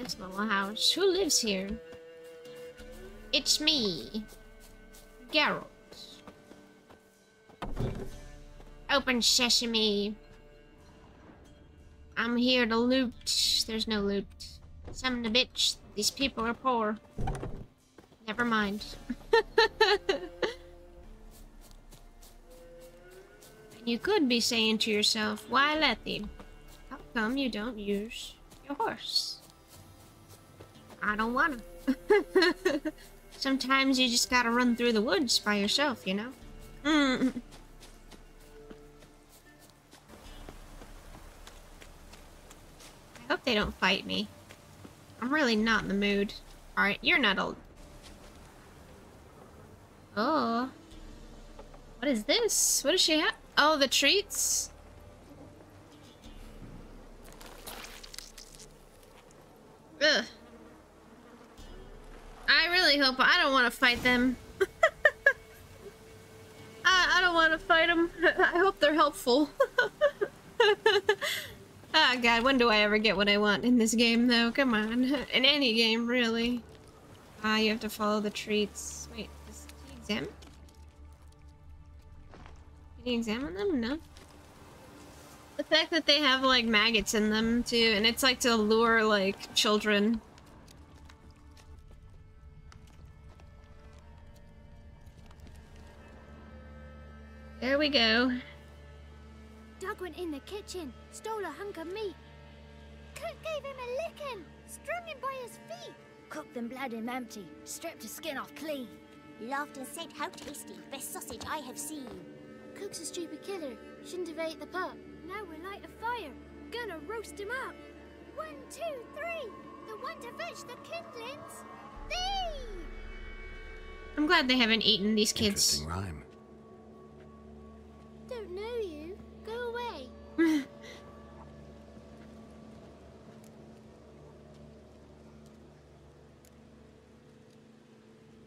Nice little house. Who lives here? It's me, Geralt. Open sesame. I'm here to loot. There's no loot. Some the bitch. These people are poor. Never mind. You could be saying to yourself, why, Letty? How come you don't use your horse? I don't wanna. Sometimes you just gotta run through the woods by yourself, you know? I hope they don't fight me. I'm really not in the mood. Alright, you're not old. Oh. What is this? What does she have? Oh, the treats? Ugh. I really hope I don't want to fight them. I don't want to fight them. I hope they're helpful. Oh god, when do I ever get what I want in this game though? Come on. In any game, really. Ah, you have to follow the treats. Wait, can you examine? Can you examine them? No. The fact that they have like maggots in them too, and it's like to lure like children. There we go. Doug went in the kitchen, stole a hunk of meat. Cook gave him a licking, strung him by his feet. Cooked and bled him empty, stripped his skin off clean. Laughed and said, how tasty, best sausage I have seen. Cook's a stupid killer, shouldn't have ate the pup. Now we'll light a fire, gonna roast him up. 1, 2, 3, the one to fetch the kindlings. Thee! I'm glad they haven't eaten these kids. Interesting rhyme. Don't know you. Go away.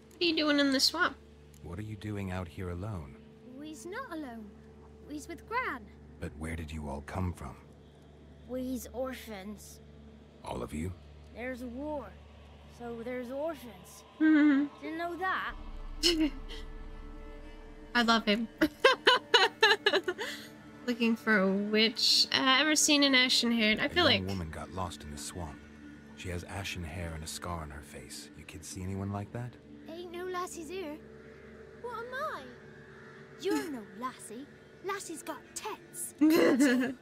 What are you doing in the swamp? What are you doing out here alone? We's not alone. We's with Gran. But where did you all come from? We's orphans. All of you? There's a war, so there's orphans. Didn't know that? I love him. Looking for a witch. Ever seen an ashen-haired? I feel like... A young woman got lost in the swamp. She has ashen hair and a scar on her face. You kids see anyone like that? Ain't no lassies here. What am I? You're no lassie. Lassie's got tits. Heard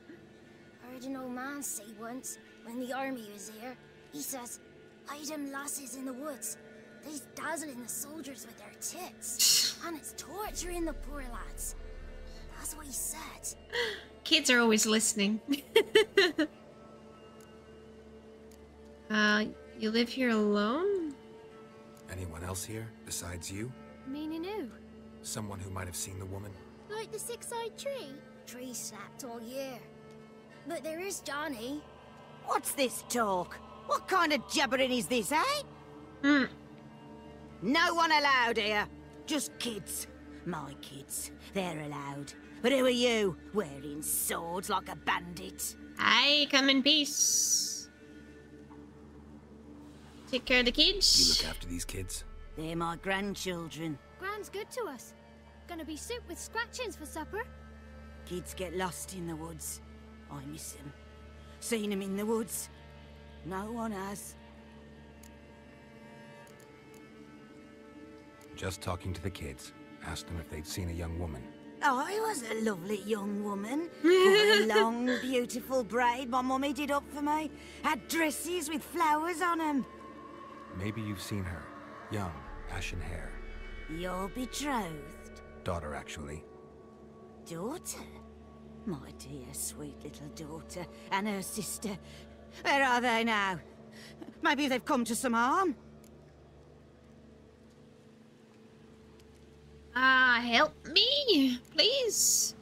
an old man say once, when the army was here, he says, hide them lasses in the woods. They's dazzling the soldiers with their tits. And it's torturing the poor lads. That's what he said. Kids are always listening. You live here alone? Anyone else here besides you? Meaning who? Someone who might have seen the woman? Like the six-eyed tree? Tree slapped all year. But there is Johnny. What's this talk? What kind of jabbering is this, eh? No one allowed here. Just kids. My kids. They're allowed. But who are you, wearing swords like a bandit? I come in peace. Take care of the kids. You look after these kids? They're my grandchildren. Gran's good to us. Gonna be soup with scratchings for supper. Kids get lost in the woods. I miss them. Seen them in the woods. No one has. Just talking to the kids. Asked them if they'd seen a young woman. I was a lovely young woman. What a long, beautiful braid my mummy did up for me. Had dresses with flowers on them. Maybe you've seen her. Young, ashen hair. Your betrothed? Daughter, actually. Daughter? My dear, sweet little daughter. And her sister. Where are they now? Maybe they've come to some harm? Help me, please.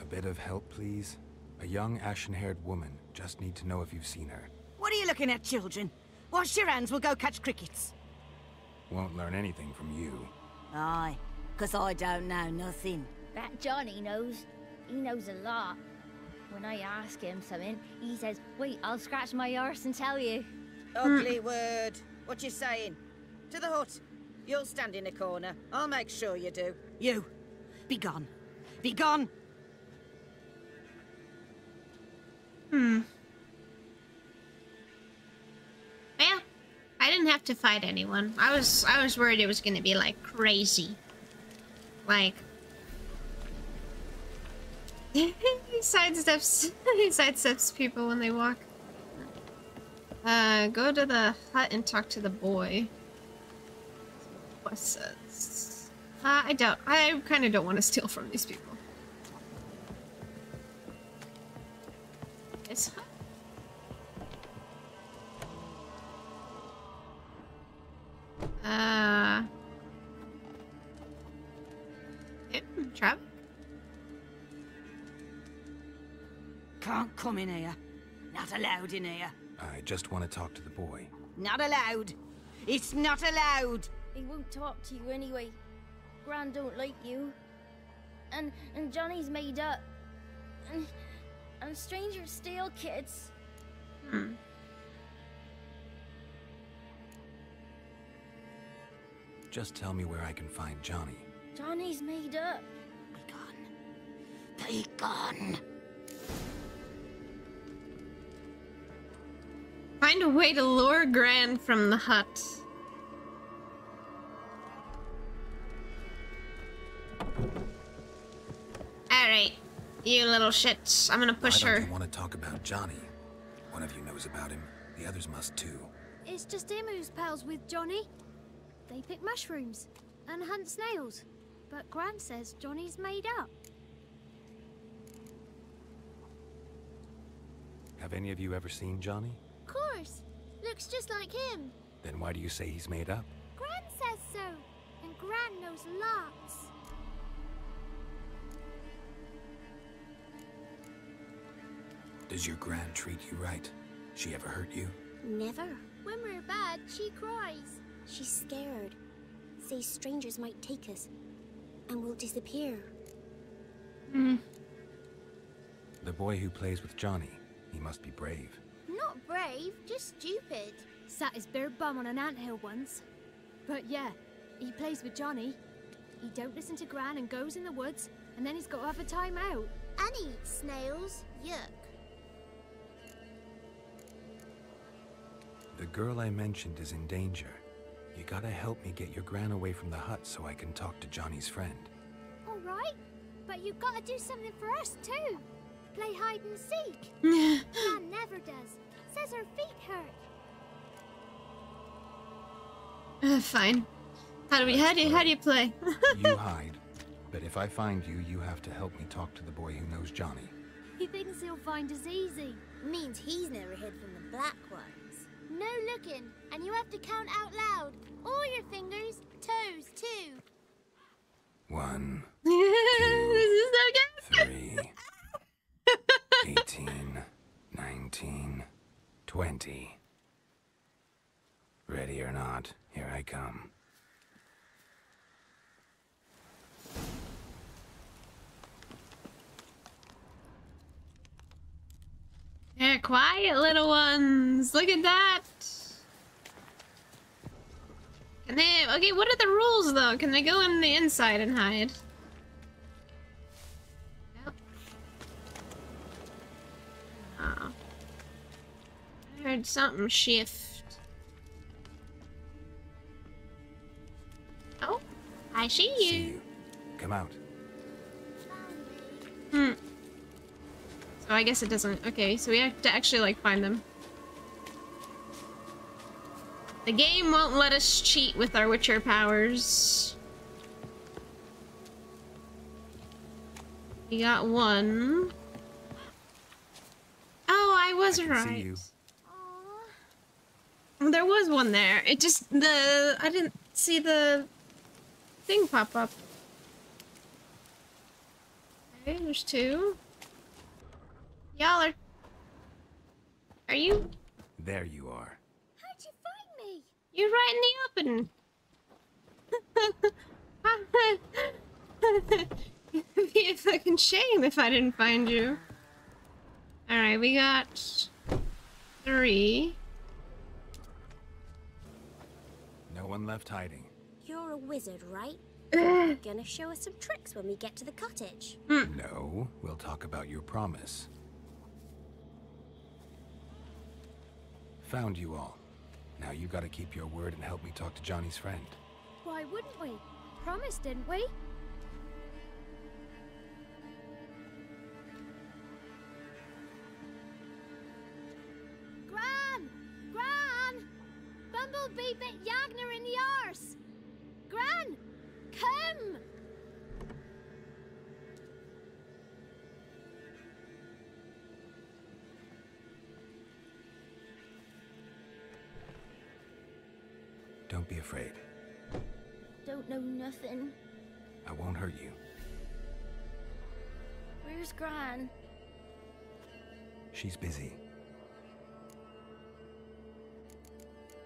A bit of help, please? A young, ashen-haired woman. Just need to know if you've seen her. What are you looking at, children? Wash your hands, we'll go catch crickets. Won't learn anything from you. Aye, 'cause I don't know nothing. That Johnny knows. He knows a lot. When I ask him something, he says, wait, I'll scratch my arse and tell you. Ugly word. What you saying? To the hut. You'll stand in a corner. I'll make sure you do. You. Be gone. Be gone. Well, I didn't have to fight anyone. I was worried it was gonna be like crazy. Like he sidesteps people when they walk. Go to the hut and talk to the boy. What says? I kind of don't want to steal from these people. It's hut. Trap? Can't come in here. Not allowed in here. I just want to talk to the boy. Not allowed. It's not allowed. He won't talk to you anyway. Gran don't like you. And Johnny's made up. And strangers steal kids. Just tell me where I can find Johnny. Johnny's made up. Be gone. Be gone. Find a way to lure Gran from the hut. Alright, you little shits. I'm gonna push Why her. don't you want to talk about Johnny? One of you knows about him. The others must too. It's just him who's pals with Johnny. They pick mushrooms and hunt snails. But Gran says Johnny's made up. Have any of you ever seen Johnny? Of course. Looks just like him. Then why do you say he's made up? Gran says so. And Gran knows lots. Does your Gran treat you right? She ever hurt you? Never. When we're bad, she cries. She's scared. Says strangers might take us. And we'll disappear. The boy who plays with Johnny, he must be brave. Not brave, just stupid. Sat his bare bum on an anthill once. But yeah, he plays with Johnny. He don't listen to Gran and goes in the woods, and then he's got to have a time out. And he eats snails. Yuck. The girl I mentioned is in danger. You gotta help me get your Gran away from the hut so I can talk to Johnny's friend. Alright, but you gotta do something for us too. Play hide and seek. Gran never does. Says her feet hurt. Fine. How do you play? You hide, but if I find you, you have to help me talk to the boy who knows Johnny. He thinks he'll find us easy. Means he's never hid from the black ones. No looking, and you have to count out loud. All your fingers, toes too. 1, This is so good. 3, 18, 19, 20. Ready or not, here I come. They're quiet, little ones. Look at that. Can they? Okay, what are the rules though? Can they go in the inside and hide? Nope. Oh. I heard something shift. Oh, I see you. See you. Come out. So I guess it doesn't. Okay, so we have to actually like find them. The game won't let us cheat with our Witcher powers. We got one. Oh, I was I can right. see you. There was one there. It just I didn't see the thing pop up. Okay, there's two. Y'all are you? There you are. How'd you find me? You're right in the open. It'd be a fucking shame if I didn't find you. Alright, we got 3. one left hiding. You're a wizard, right? You're gonna show us some tricks when we get to the cottage. No, we'll talk about your promise. Found you all. Now you gotta keep your word and help me talk to Johnny's friend. Why wouldn't we? Promised, didn't we? Gran! Gran! Bumblebee bit Yagner in the arse! Gran! Come! Don't be afraid. Don't know nothing. I won't hurt you. Where's Gran? She's busy.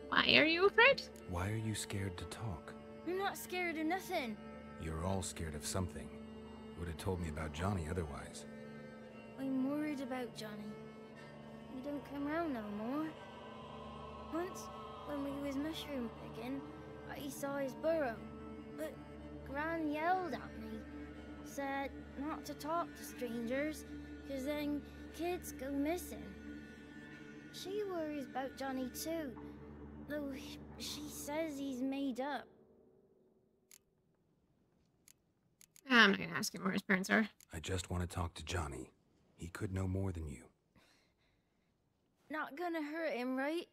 Why are you afraid? Why are you scared to talk? I'm not scared of nothing. You're all scared of something. Would have told me about Johnny otherwise. I'm worried about Johnny. He don't come round no more. Once, when we was mushroom picking, I saw his burrow. But Gran yelled at me. Said not to talk to strangers, 'cause then kids go missing. She worries about Johnny too, though she says he's made up. I'm not gonna ask him where his parents are. I just want to talk to Johnny. He could know more than you. Not gonna hurt him, right?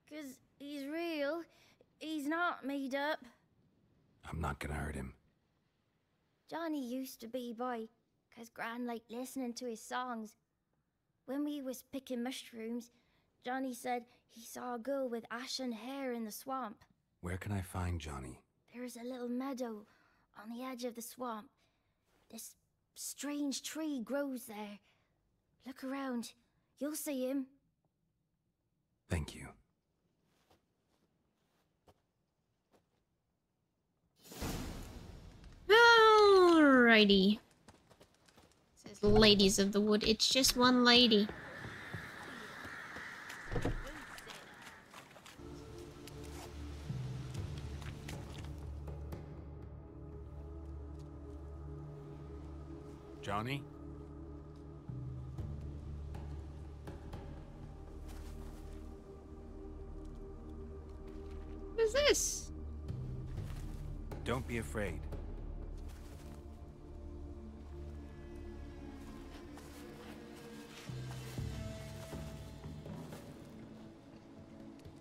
'Cause he's real. He's not made up. I'm not gonna hurt him. Johnny used to be boy, 'cause Gran liked listening to his songs. When we was picking mushrooms, Johnny said he saw a girl with ashen hair in the swamp. Where can I find Johnny? There's a little meadow on the edge of the swamp. This strange tree grows there. Look around. You'll see him. Thank you. Alrighty. It says ladies of the wood. It's just one lady. Johnny? What is this? Don't be afraid.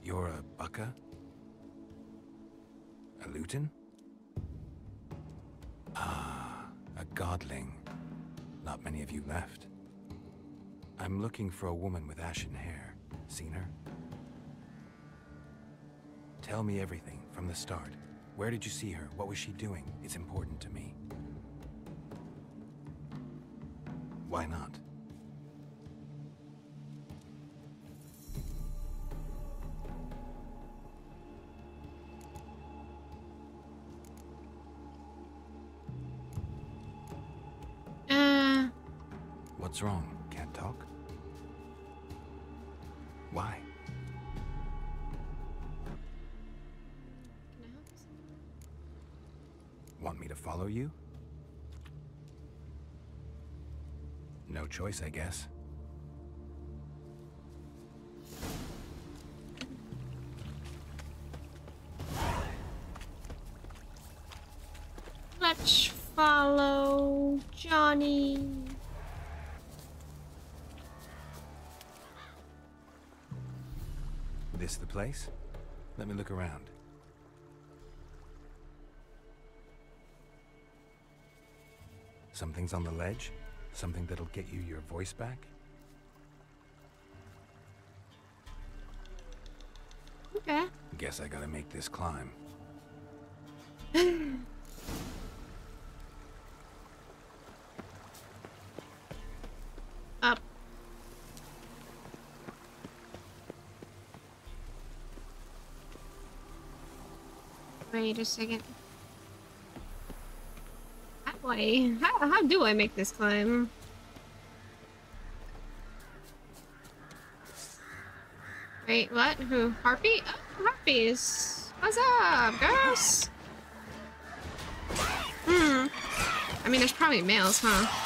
You're a Baka? A Luton? Ah, a godling. Not many of you left. I'm looking for a woman with ashen hair. Seen her? Tell me everything from the start. Where did you see her? What was she doing? It's important to me. Why not? What's wrong? Can't talk? Why? Can I help you? Want me to follow you? No choice, I guess. Let's follow Johnny. This the place? Let me look around. Something's on the ledge? Something that'll get you your voice back? Okay. Guess I gotta make this climb. Up. Wait a second. How do I make this climb? Wait, what? Who? Harpy? Oh, Harpies. What's up, girls? I mean, there's probably males, huh?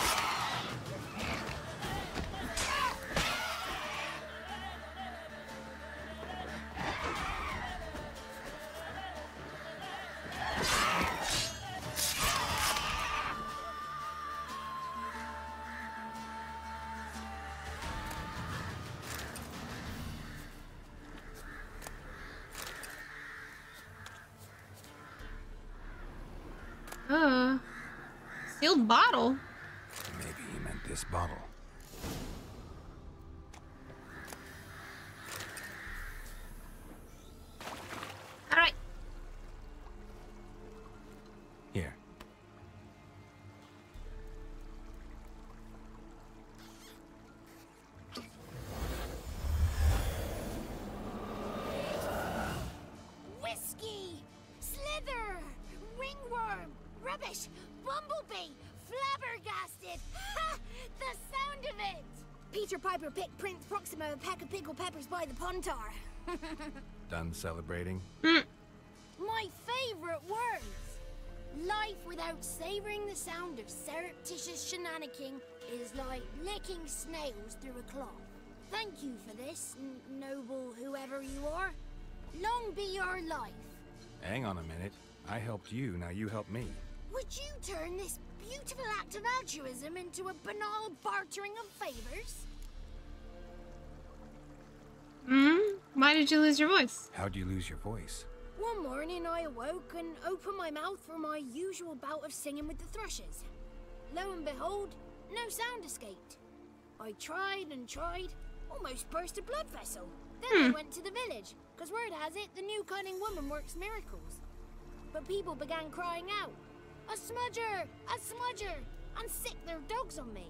Sealed bottle. Maybe he meant this bottle. All right. Here. Whiskey! Slither! Ringworm! Rubbish! Bumblebee! Flabbergasted! Ha! The sound of it! Peter Piper picked Prince Proxima a pack of pickled peppers by the Pontar. Done celebrating? My favorite words! Life without savoring the sound of surreptitious shenanigans is like licking snails through a cloth. Thank you for this, noble whoever you are. Long be your life. Hang on a minute. I helped you, now you help me. Would you turn this beautiful act of altruism into a banal bartering of favors? Why did you lose your voice? How'd you lose your voice? One morning I awoke and opened my mouth for my usual bout of singing with the thrushes. Lo and behold, no sound escaped. I tried and tried, almost burst a blood vessel. Then I went to the village, because word has it the new cunning woman works miracles. But people began crying out, "A smudger! A smudger!" and sick their dogs on me.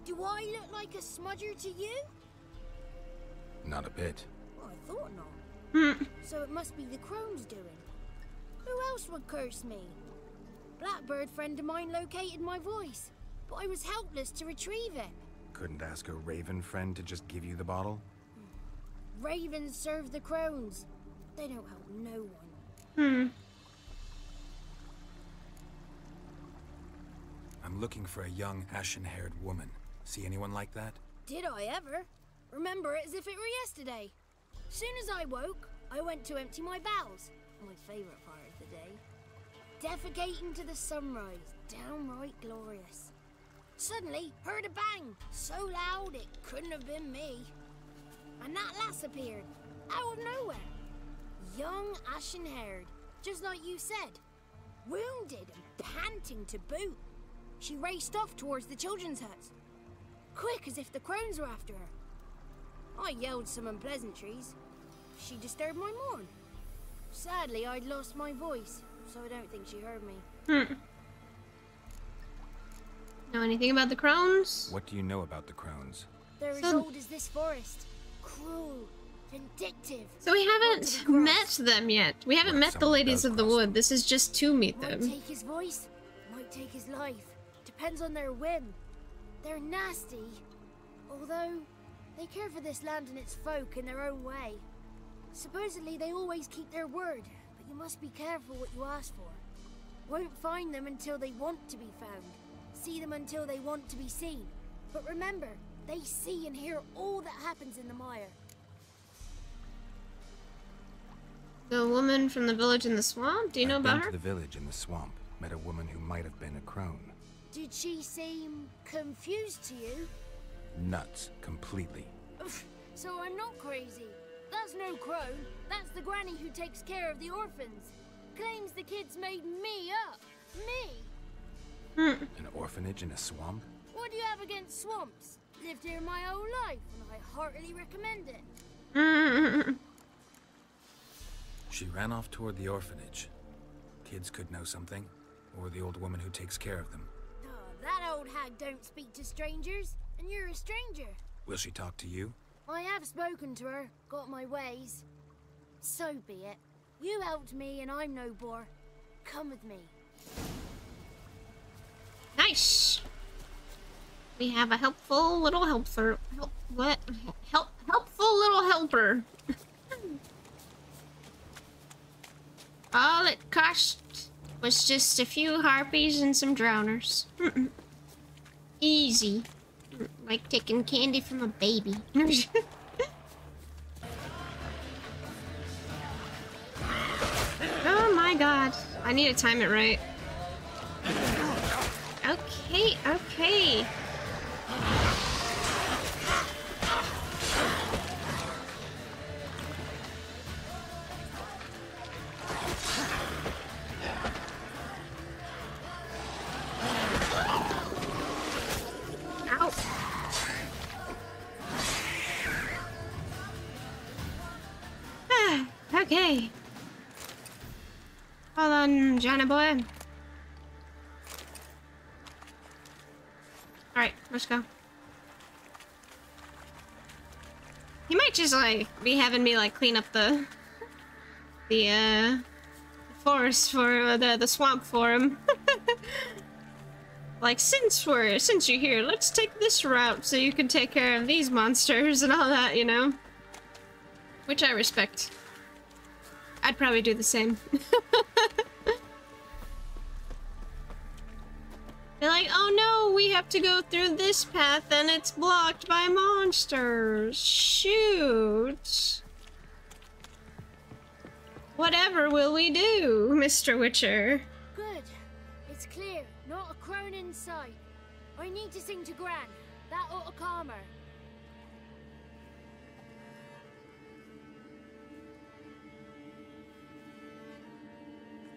Do I look like a smudger to you? Not a bit. Well, I thought not. So it must be the crone's doing. Who else would curse me? Blackbird friend of mine located my voice, but I was helpless to retrieve it. Couldn't ask a raven friend to just give you the bottle? Ravens serve the crones. They don't help no one. I'm looking for a young, ashen-haired woman. See anyone like that? Did I ever? Remember it as if it were yesterday. Soon as I woke, I went to empty my bowels. My favourite part of the day. Defecating to the sunrise. Downright glorious. Suddenly, heard a bang. So loud it couldn't have been me. And that lass appeared. Out of nowhere. Young, ashen-haired. Just like you said. Wounded and panting to boot. She raced off towards the children's huts. Quick as if the crones were after her. I yelled some unpleasantries. She disturbed my morn. Sadly, I'd lost my voice, so I don't think she heard me. Know anything about the crones? What do you know about the crones? They're as old as this forest. Cruel, vindictive. So we haven't met them yet. We haven't met the ladies of the wood. This is just to meet them. Might take his voice, might take his life. Depends on their whim. They're nasty, although they care for this land and its folk in their own way. Supposedly they always keep their word, but you must be careful what you ask for. Won't find them until they want to be found. See them until they want to be seen. But remember, they see and hear all that happens in the mire. The woman from the village in the swamp? Do you know I've about been her? to the village in the swamp. Met a woman who might have been a crone. Did she seem confused to you? Nuts. Completely. So I'm not crazy. That's no crone. That's the granny who takes care of the orphans. Claims the kids made me up. Me? An orphanage in a swamp? What do you have against swamps? Lived here my whole life, and I heartily recommend it. She ran off toward the orphanage. Kids could know something. Or the old woman who takes care of them. Oh, that old hag don't speak to strangers, and you're a stranger. Will she talk to you? I have spoken to her, got my ways. So be it. You helped me, and I'm no bore. Come with me. Nice. We have a helpful little helper. Helpful little helper. All it cost was just a few harpies and some drowners. Easy. Like taking candy from a baby. Oh my god. I need to time it right. Okay, okay. Ow. Okay. Hold on, Johnny boy. Alright, let's go. He might just like be having me like clean up the forest for the swamp for him. Like since you're here, let's take this route so you can take care of these monsters and all that, you know? Which I respect. I'd probably do the same. They're like, oh no, we have to go through this path and it's blocked by monsters. Shoot. Whatever will we do, Mr. Witcher? Good. It's clear. Not a crone in sight. I need to sing to Gran. That ought to calm her.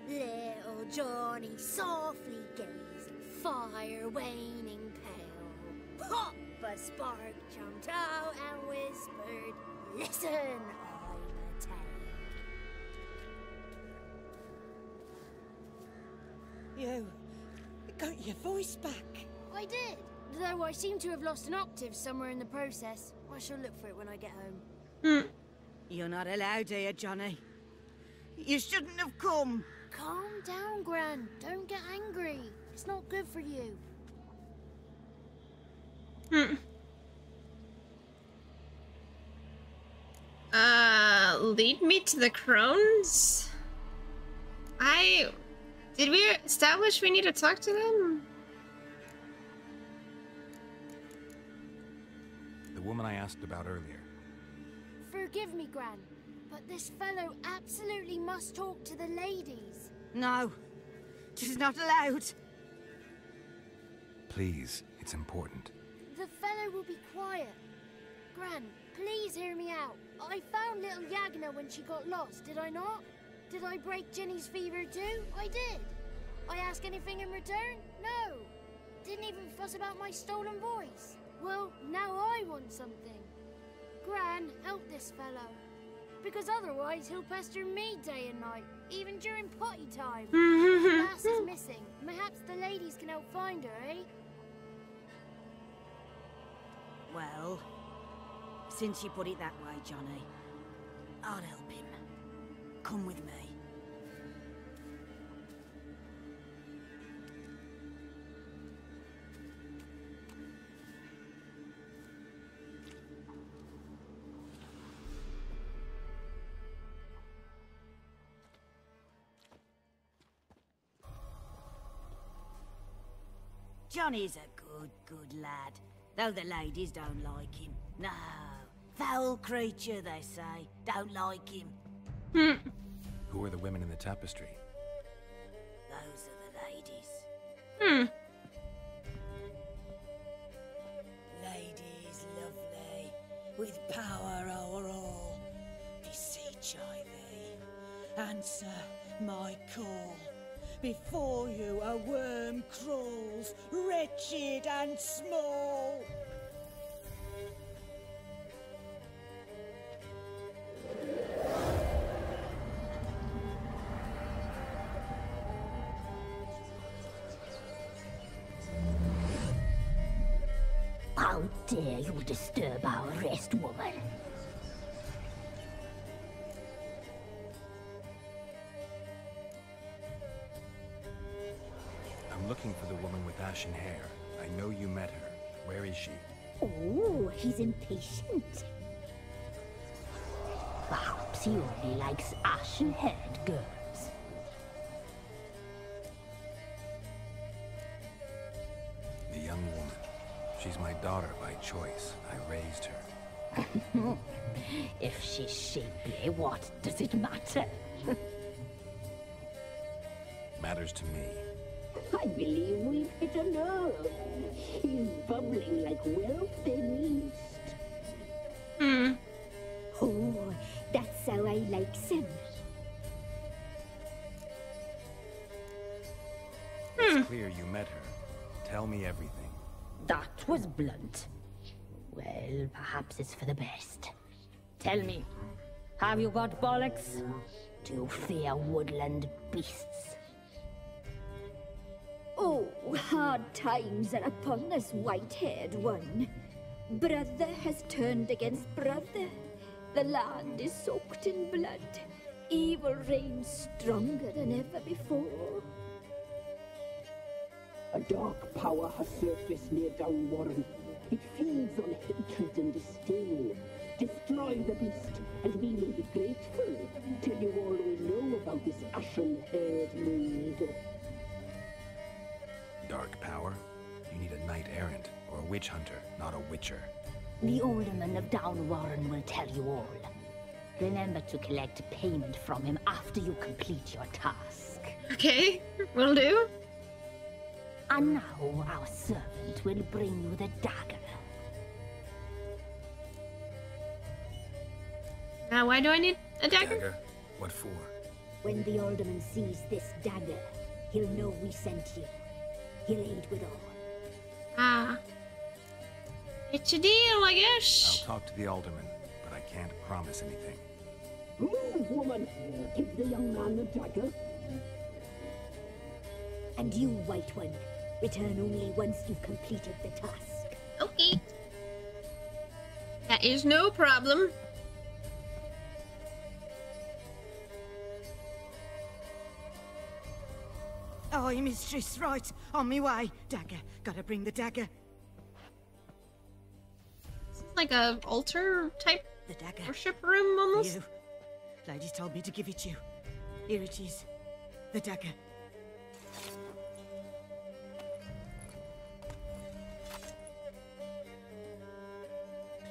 Little Johnny softly gazed, fire waning pale. Pop! A spark jumped out and whispered, listen, I'm a tale. You got your voice back. I did, though I seem to have lost an octave somewhere in the process. I shall look for it when I get home. You're not allowed here, Johnny. You shouldn't have come. Calm down, Gran. Don't get angry. It's not good for you. Lead me to the crones? Did we establish we need to talk to them? The woman I asked about earlier. Forgive me, Gran, but this fellow absolutely must talk to the ladies. No, she's not allowed. Please, it's important. The fellow will be quiet. Gran, please hear me out. I found little Yagna when she got lost, did I not? Did I break Jenny's fever too? I did. I ask anything in return? No. Didn't even fuss about my stolen voice. Well, now I want something. Gran, help this fellow. Because otherwise he'll pester me day and night, even during potty time. The lass is missing. Perhaps the ladies can help find her, eh? Well, since you put it that way, Johnny, I'll help him. Come with me. Johnny's a good lad, though the ladies don't like him. No, foul creature, they say. Don't like him. Who are the women in the tapestry? Those are the ladies. Ladies lovely, with power o'er all. Beseech I thee, answer my call. Before you a worm crawls, wretched and small. How dare you disturb our rest, woman? I'm looking for the woman with ashen hair. I know you met her. Where is she? Oh, he's impatient. Perhaps he only likes ashen-haired girls. She's my daughter by choice. I raised her. If she's shapely, what does it matter? Matters to me. I believe we've hit a nerve. He's bubbling like well-fed yeast. Oh, that's how I like him. It's clear you met her. Tell me everything. That was blunt. Well, perhaps it's for the best. Tell me, have you got bollocks? Do you fear woodland beasts? Oh, hard times are upon us, white-haired one. Brother has turned against brother. The land is soaked in blood. Evil reigns stronger than ever before. A dark power has surfaced near Downwarren. It feeds on hatred and disdain. Destroy the beast, and we will be grateful. Tell you all we know about this ashen-haired maid. Dark power? You need a knight-errant or a witch hunter, not a witcher. The alderman of Downwarren will tell you all. Remember to collect payment from him after you complete your task. Okay, will do. And now our servant will bring you the dagger. Now, why do I need a dagger? What for? When the alderman sees this dagger, he'll know we sent you. He'll aid with all. Ah. It's a deal, I I'll guess. talk to the alderman, but I can't promise anything. Move, woman! Give the young man the dagger. And you, White One, return only once you've completed the task. Okay. That is no problem. Aye, mistress, right. On me way. Dagger. Gotta bring the dagger. This is like a altar type The dagger. worship room almost. You. Ladies told me to give it you. Here it is. The dagger.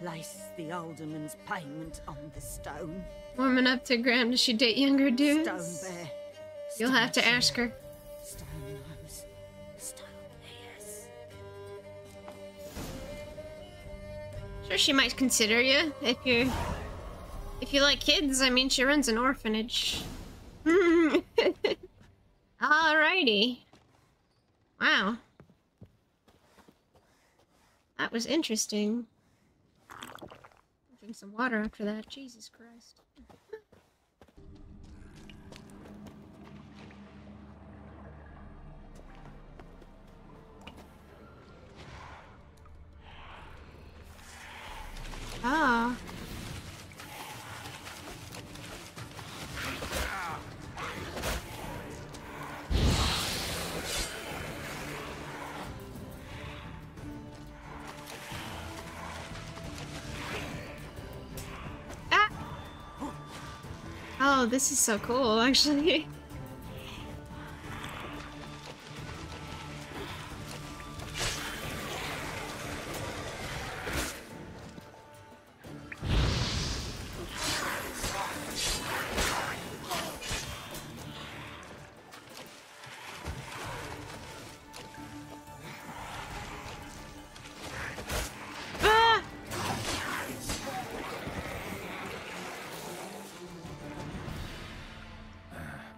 Place the alderman's payment on the stone. Warming up to Graham. Does she date younger dudes? Stone bear. You'll have to Stone ask chair, her. Stone nose. Stone ears. Sure, she might consider you if you like kids. I mean, she runs an orphanage. Alrighty. Wow. That was interesting. Drink some water after that. Jesus Christ. Ah. Ah. Oh, this is so cool, actually.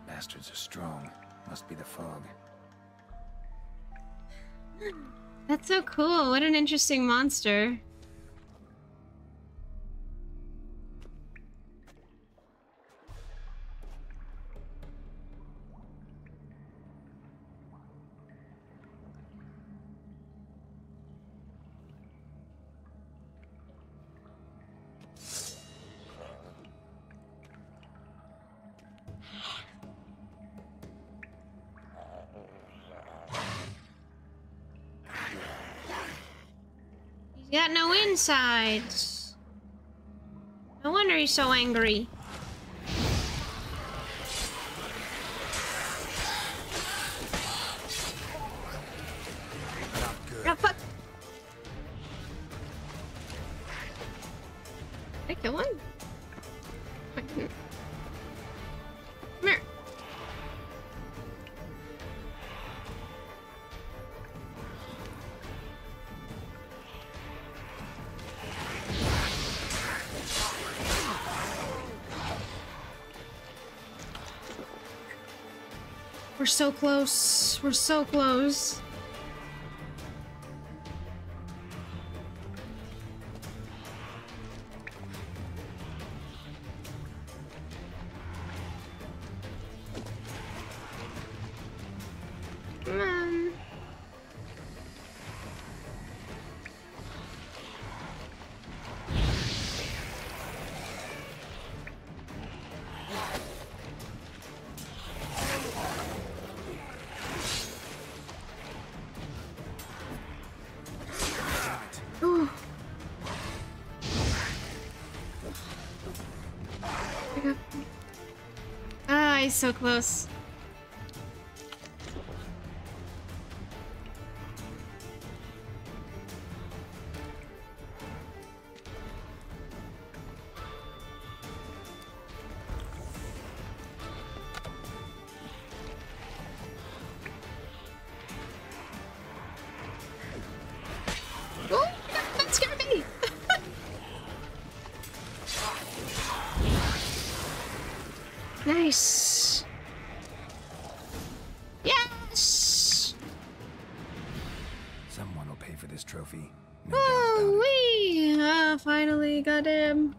Bastards are strong. Must be the fog. That's so cool. What an interesting monster. He's got no insides. No wonder he's so angry. Not good. Oh, fuck. kill one? I didn't. Come here. We're so close. We're so close. Come on. Ooh. Ah, he's so close. Oh, that scared me. Nice. Yes. Someone will pay for this trophy. No doubt Oh, about it. wee! Ah, finally got him.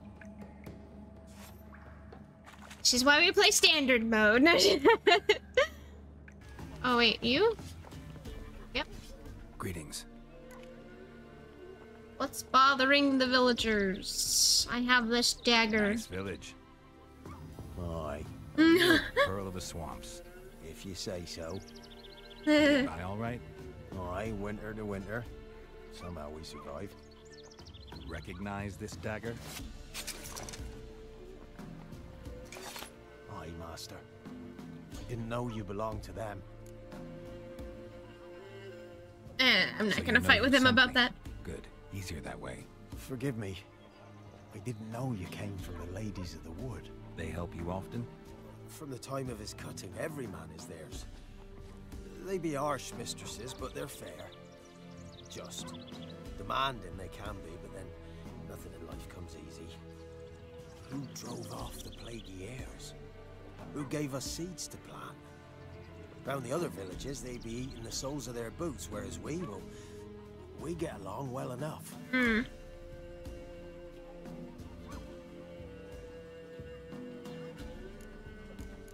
This is why we play standard mode. Oh wait, you? Yep. Greetings. What's bothering the villagers? I have this dagger. Nice village. Aye, Pearl of the swamps. if you say so. Am I all right? Aye, winter to winter. Somehow we survived. Recognize this dagger? Aye, master. Didn't know you belonged to them. I'm So not you gonna know fight with him something. about that. Good. Easier that way. Forgive me. I didn't know you came from the ladies of the wood. They help you often? From the time of his cutting, every man is theirs. They be harsh mistresses, but they're fair. Just. Demanding they can be, but then nothing in life comes easy. Who drove off the plaguey airs? Who gave us seeds to plant? Round the other villages, they be eating the soles of their boots, whereas we get along well enough. Hmm.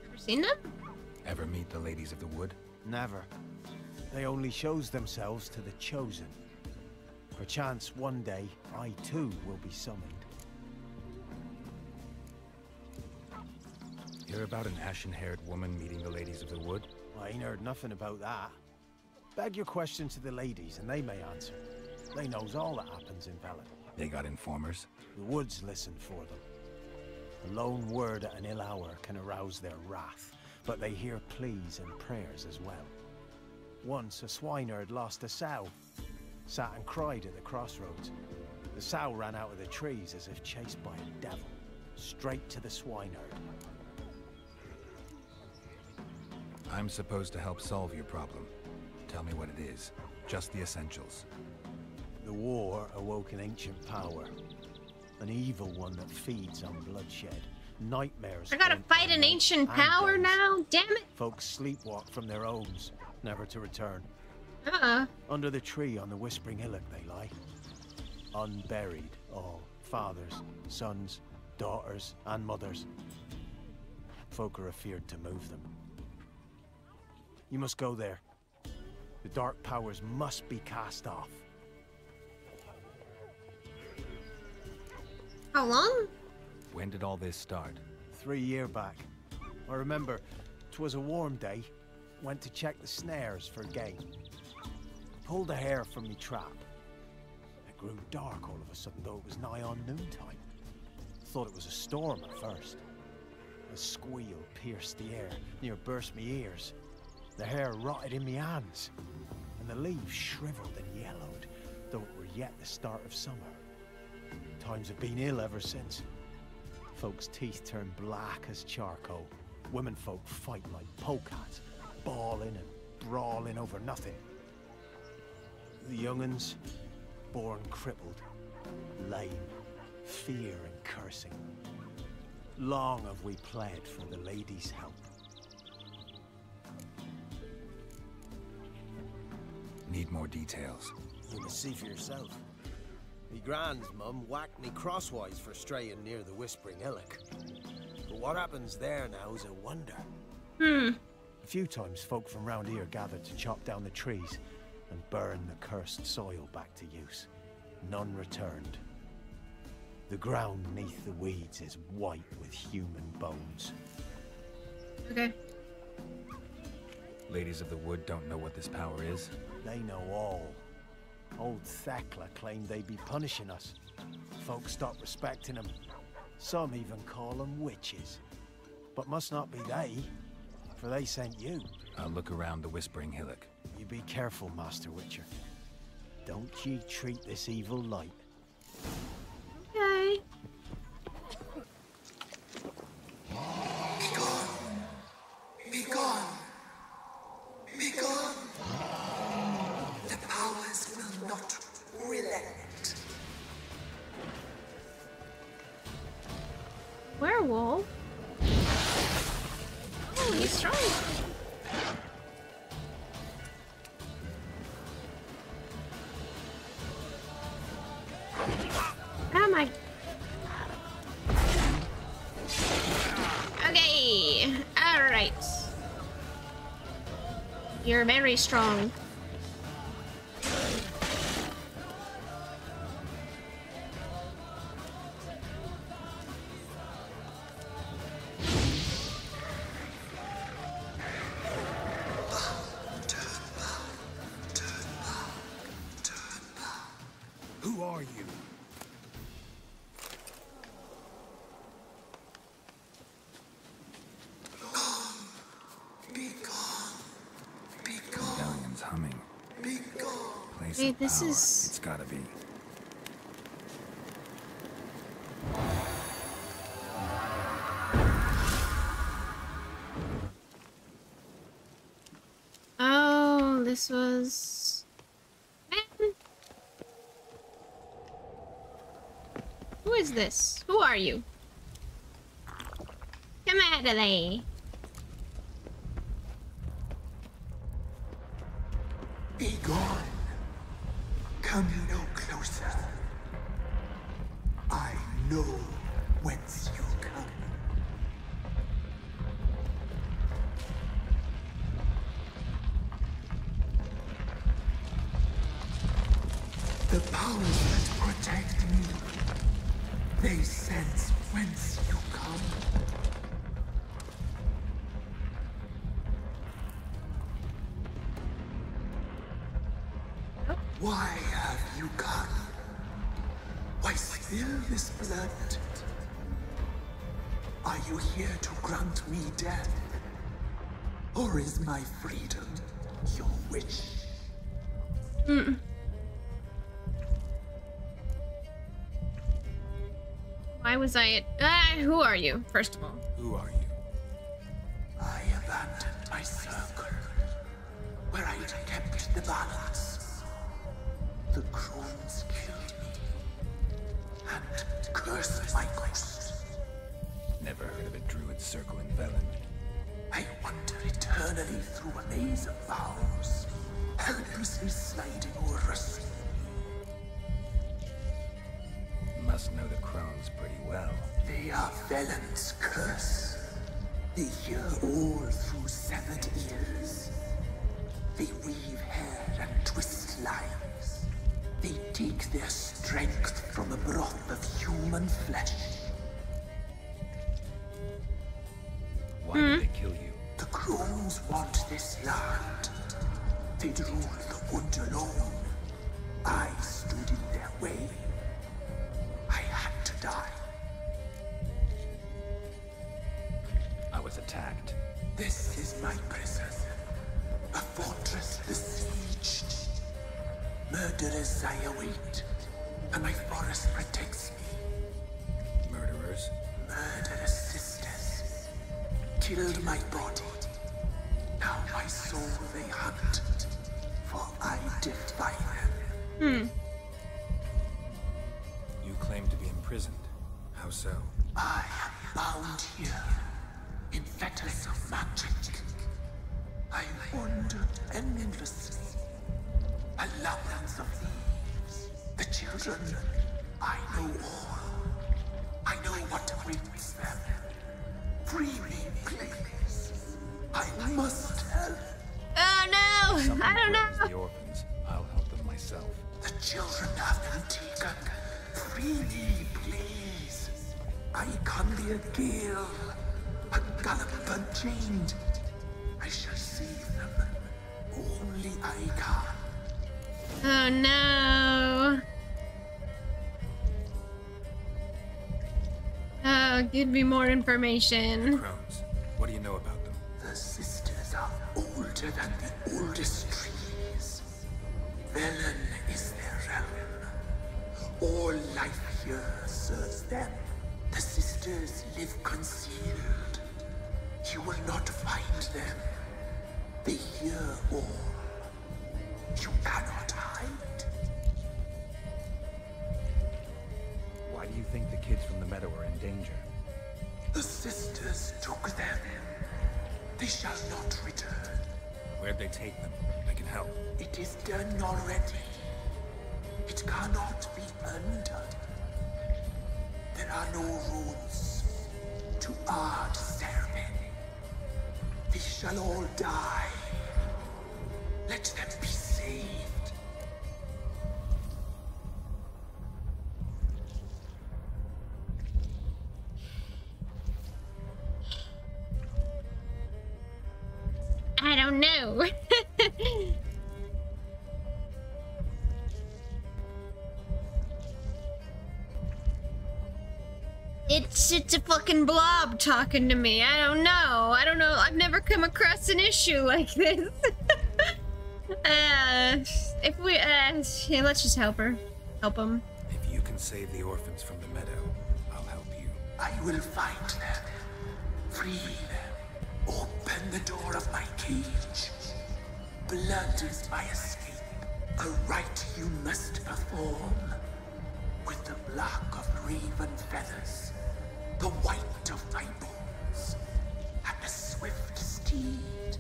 Ever seen them? Ever meet the ladies of the wood? Never. They only shows themselves to the chosen. Perchance one day, I too will be summoned. Hear about an ashen-haired woman meeting the ladies of the wood? I ain't heard nothing about that. Beg your question to the ladies, and they may answer. They knows all that happens in Velen. They got informers? The woods listen for them. A lone word at an ill hour can arouse their wrath, but they hear pleas and prayers as well. Once a swineherd lost a sow, sat and cried at the crossroads. The sow ran out of the trees as if chased by a devil, straight to the swineherd. I'm supposed to help solve your problem. Tell me what it is. Just the essentials. The war awoke an ancient power. An evil one that feeds on bloodshed. Nightmares. I gotta haunt fight our an nights ancient and power days. now? Damn it! Folks sleepwalk from their homes, never to return. Uh-uh. Under the tree on the Whispering Hillock they lie. Unburied, all. Fathers, sons, daughters, and mothers. Folk are afeared to move them. You must go there. The dark powers must be cast off. How long? When did all this start? 3 years back. I remember 'twas a warm day. Went to check the snares for game. Pulled a hare from me trap. It grew dark all of a sudden, though it was nigh on noontime. Thought it was a storm at first. A squeal pierced the air, near burst me ears. The hair rotted in me hands, and the leaves shriveled and yellowed, though it were yet the start of summer. Times have been ill ever since. Folks' teeth turn black as charcoal. Women folk fight like polecats, bawling and brawling over nothing. The young'uns, born crippled, lame, fear and cursing. Long have we pled for the lady's help. Need more details. You must see for yourself. Me grand's mum whacked me crosswise for straying near the Whispering Hillock. But what happens there now is a wonder. A few times folk from round here gathered to chop down the trees and burn the cursed soil back to use. None returned. The ground neath the weeds is white with human bones. Okay. Ladies of the Wood don't know what this power is? They know all. Old Thekla claimed they'd be punishing us. Folks stopped respecting them. Some even call them witches. But must not be they, for they sent you. I'll look around the Whispering Hillock. You be careful, Master Witcher. Don't ye treat this evil light. Okay. Be gone. Be gone. Be gone. The powers will not relent. Werewolf? Oh, he's strong. Oh my. Okay. All right. You're very strong. Who are you? Be gone. Be gone. Rebellion's humming. Be gone. Place Wait, of this power. is- It's gotta be. Oh, this was... Man. Who is this? Who are you? Come out of there. Be gone. Come no closer. I know whence you come. The powers that protect me, they sense whence you come. Why have you come? Why spill this blood? Are you here to grant me death? Or is my freedom your wish? Why was I at... who are you, first of all? Who are you? I abandoned my circle, where I had kept the balance. The crones killed me, and cursed my ghost. Never heard of a druid circle in Velen. I wander eternally through a maze of vows, helplessly sliding over a sea. Must know the crones pretty well. They are Velen's curse. They hear all through severed ears. They weave hair and twist lives. They take their strength from the broth of human flesh. Why did they kill you? The crones want this land. They'd rule the wood alone. I stood in their way. I had to die. I was attacked. This is my prison. A fortress besieged. Murderers I await, and my forest protects me. Murderers? Murderers. killed my body. Now my soul they hunt, for I defy them. You claim to be imprisoned. How so? I am bound here, in fetters of magic. I wandered endlessly, a labyrinth of thieves. The children, I know all. I know what awaits them. Free me, please. I must help. Oh no! I don't know. The orphans. I'll help them myself. The children have been taken. Free me, please. I can be a gale, a gallop unchained. I shall save them. Only I can. Oh no. Oh, give me more information. Crones. What do you know about them? The sisters are older than the oldest trees. Velen is their realm. All life here serves them. The sisters live concealed. You will not find them. They hear all. You cannot hide. Why do you think the kids from the meadow are in danger? The sisters took them. They shall not return. Where'd they take them? I can help. It is done already. It cannot be undone. There are no rules to our serving. They shall all die. Let them be saved. I don't know. It's a fucking blob talking to me. I don't know. I've never come across an issue like this. Yeah, let's just help her. Help him. If you can save the orphans from the meadow, I'll help you. I will find them. Free them. Open the door of my cage. Blood is my escape. A rite you must perform. With the black of raven feathers, the white of my bones, and a swift steed.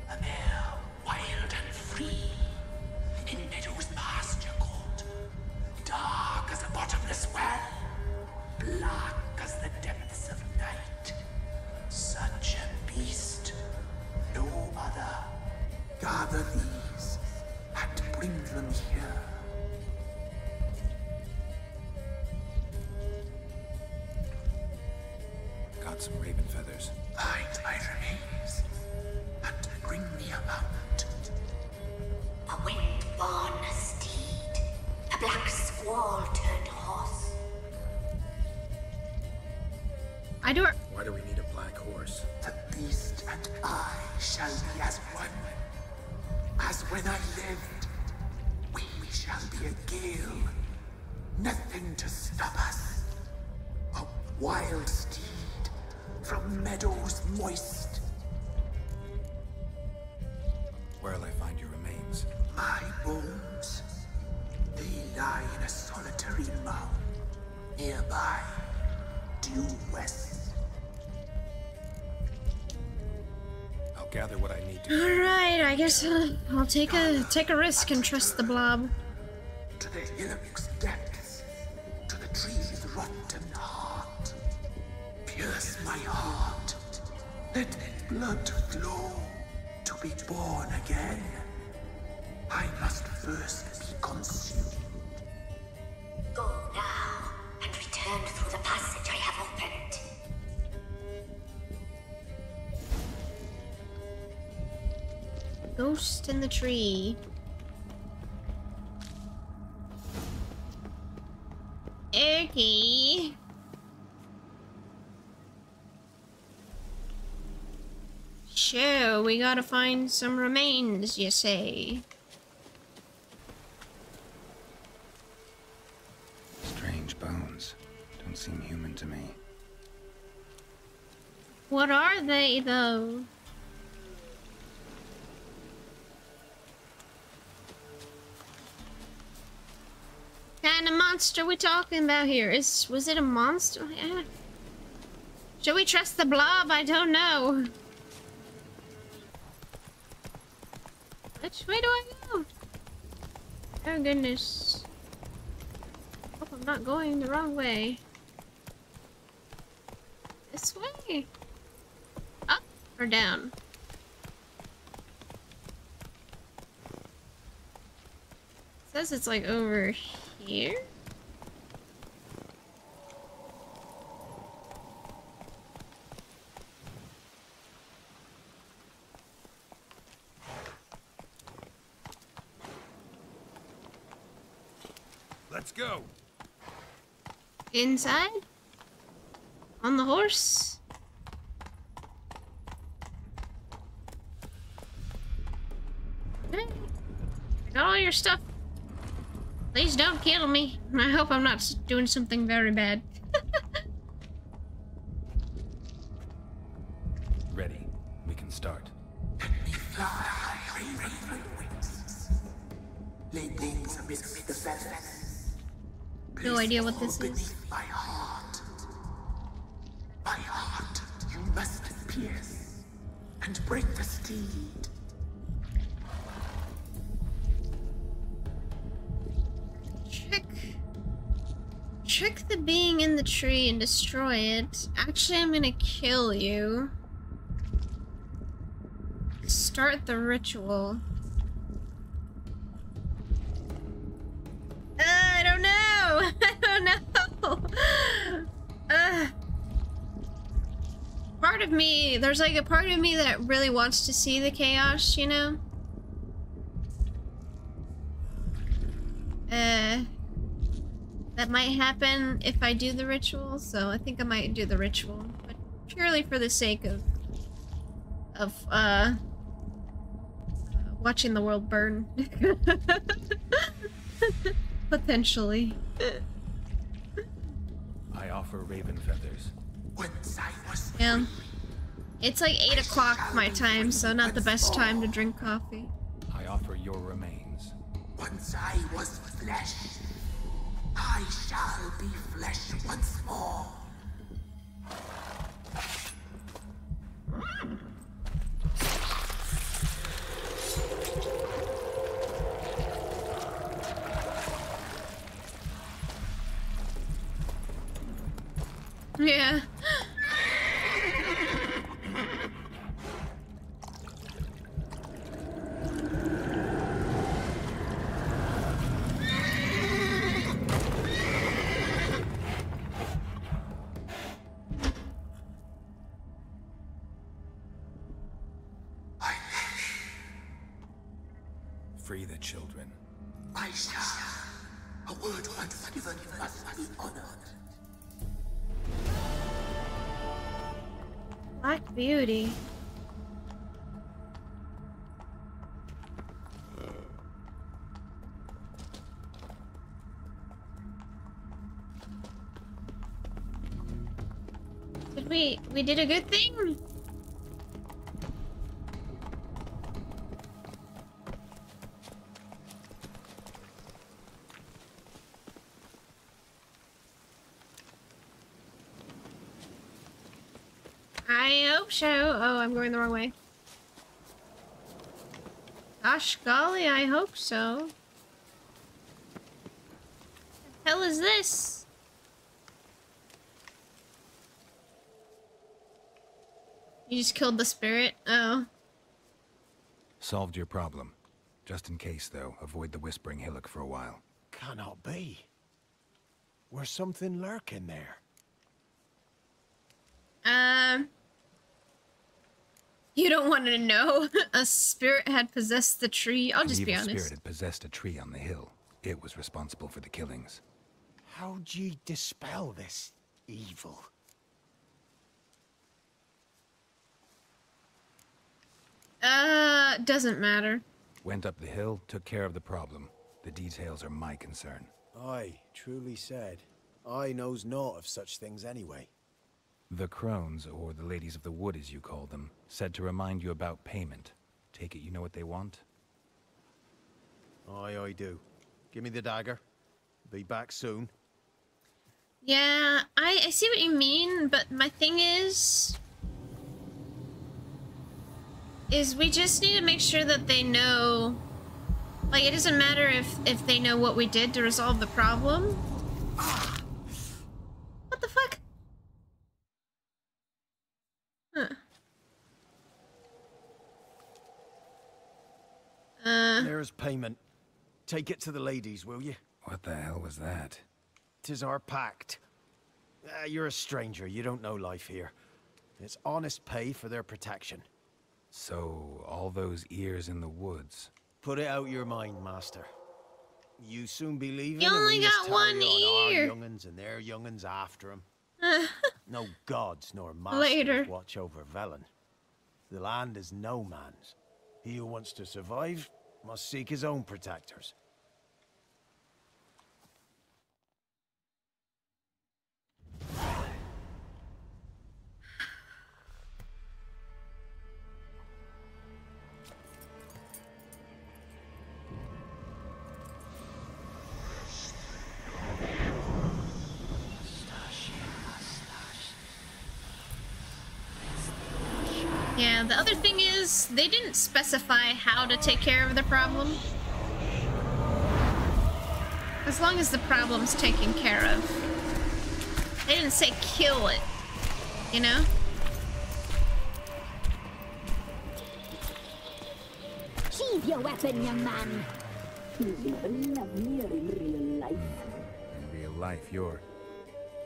A mare wild and free, in meadows pasture court, dark as a bottomless well, black as the depths of night. Such a beast, no other. Gather these, and bring them here. Got some raven feathers. Find my remains, and bring me a mount. A wind-born steed, a black squall turned horse. I do. Why do we need a black horse? The beast and I shall be as one. As when I lived, we shall be a gale. Nothing to stop us. A wild steed from meadows moist. Where'll I find your remains? My bones, they lie in a solitary mound nearby, due west. I'll gather what I need to. All right, I guess I'll take a risk and trust the blob. To the hillock's depths, to the tree's rotten heart. Pierce my heart. Let blood flow to be born again. I must first be consumed. Go now, and return through the passage I have opened. Ghost in the tree. Okay. So, we gotta find some remains, you say? Strange bones. Don't seem human to me. What are they, though? Kind of monster we talking about here? Was it a monster? Yeah. Should we trust the blob? I don't know. Which way do I go? Oh goodness. Hope I'm not going the wrong way. This way? Up or down? It says it's like over here? Let's go. Inside? On the horse? Okay. I got all your stuff. Please don't kill me. I hope I'm not doing something very bad. Ready. We can start. Fly, raven wings. Lay wings amidst the feathers. No idea what this is. My heart. My heart, you must pierce and break the steed. Trick the being in the tree and destroy it. Actually, I'm gonna kill you. Start the ritual. I don't know. I don't know. Part of me, there's like a part of me that really wants to see the chaos, you know? That might happen if I do the ritual, so I think I might do the ritual, but purely for the sake of watching the world burn. Potentially. I offer raven feathers. Yeah. It's like 8 o'clock my time, so not the best time to drink coffee. I offer your remains. Once I was flesh, I shall be flesh once more. Yeah. Free the children. I shall. A word once given must be honored. Black Beauty. Did we did a good thing? I hope so. Oh, I'm going the wrong way. Gosh golly, I hope so. What the hell is this? You just killed the spirit? Oh. Solved your problem. Just in case, though, avoid the Whispering Hillock for a while. Cannot be. Where's something lurking there? You don't want to know? A spirit had possessed the tree. I'll just be honest. An evil spirit had possessed a tree on the hill. It was responsible for the killings. How'd ye dispel this evil? Doesn't matter. Went up the hill, took care of the problem. The details are my concern. Aye, truly said. I knows naught of such things anyway. The crones, or the ladies of the wood as you call them, said to remind you about payment. Take it you know what they want? Aye, I do. Give me the dagger. Be back soon. Yeah, I see what you mean, but my thing is we just need to make sure that they know. Like, it doesn't matter if they know what we did to resolve the problem. What the fuck? Huh. There's payment. Take it to the ladies, will you? What the hell was that? 'Tis our pact. You're a stranger. You don't know life here. It's honest pay for their protection. So, all those ears in the woods. Put it out your mind, master. You soon be leaving. You only and we got one ear. Our young'uns and their young'uns after him. No gods nor masters Later. watch over Velen. The land is no man's. He who wants to survive must seek his own protectors. Yeah, the other thing is, they didn't specify how to take care of the problem. As long as the problem's taken care of. They didn't say kill it, you know? Sheathe your weapon, young man. He's even lovelier in real life. In real life, you're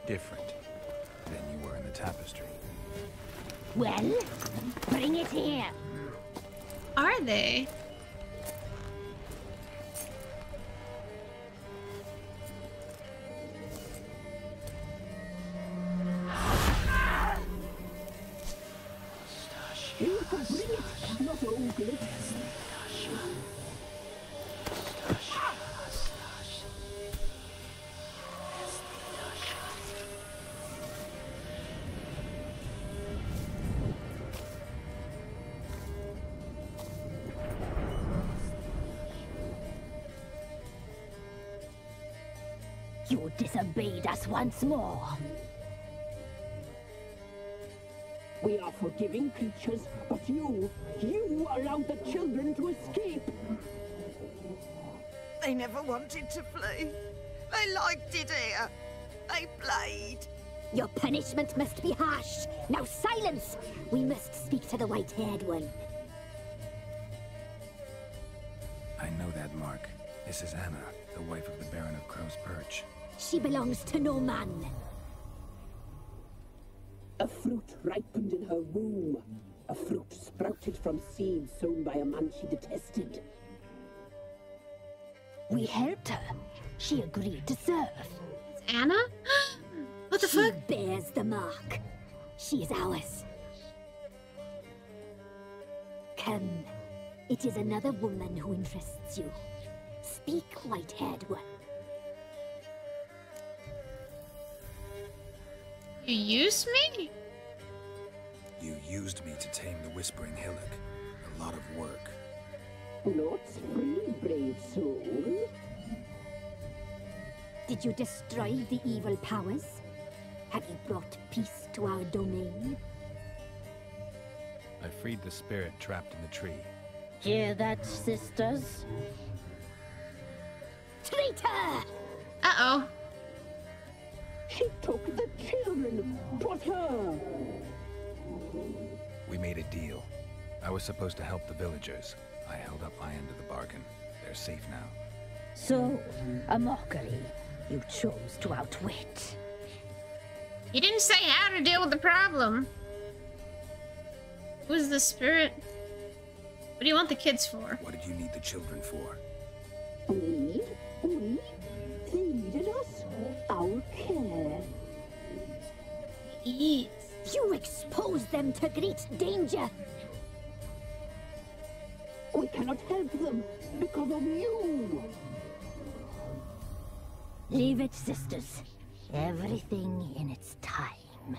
different than you were in the tapestry. Well, bring it here. Are they? You can bring it, not ogle it. You disobeyed us once more. We are forgiving creatures, but you allowed the children to escape. They never wanted to flee. They liked it here. They played. Your punishment must be harsh. Now silence! We must speak to the white-haired one. I know that mark. This is Anna, the wife of the Baron of Crow's Perch. She belongs to no man. A fruit ripened in her womb. A fruit sprouted from seeds sown by a man she detested. We helped her. She agreed to serve. It's Anna? What the fuck? She bears the mark. She is ours. Come. It is another woman who interests you. Speak, white-haired one. You used me? You used me to tame the Whispering Hillock. A lot of work. Not free, brave soul. Did you destroy the evil powers? Have you brought peace to our domain? I freed the spirit trapped in the tree. Hear that, sisters? Traitor! Uh-oh. She took the children. 'Twas her. We made a deal. I was supposed to help the villagers. I held up my end of the bargain. They're safe now. So, a mockery you chose to outwit. You didn't say how to deal with the problem. Who's the spirit? What do you want the kids for? What did you need the children for? We? They needed us. Our care. Eat. You exposed them to great danger. We cannot help them because of you. Leave it, sisters. Everything in its time.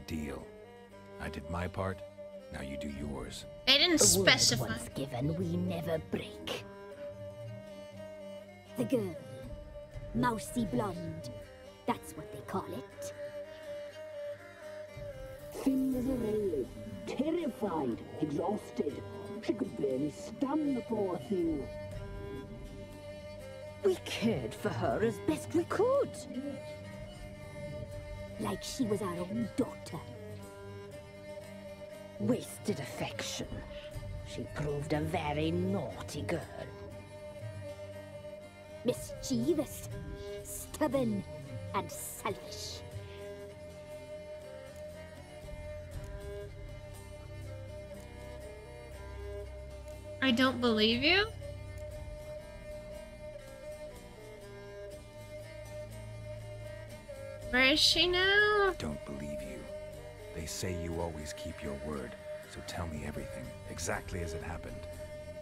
deal. I did my part, now you do yours. I didn't A word specify. once given, we never break. The girl. Mousy blonde. That's what they call it. Thin as a rail, terrified, exhausted. She could barely stand, the poor thing. We cared for her as best we could. Like she was our own daughter. Wasted affection. She proved a very naughty girl. Mischievous, stubborn, and selfish. I don't believe you. Where is she now? Don't believe you. They say you always keep your word, so tell me everything, exactly as it happened.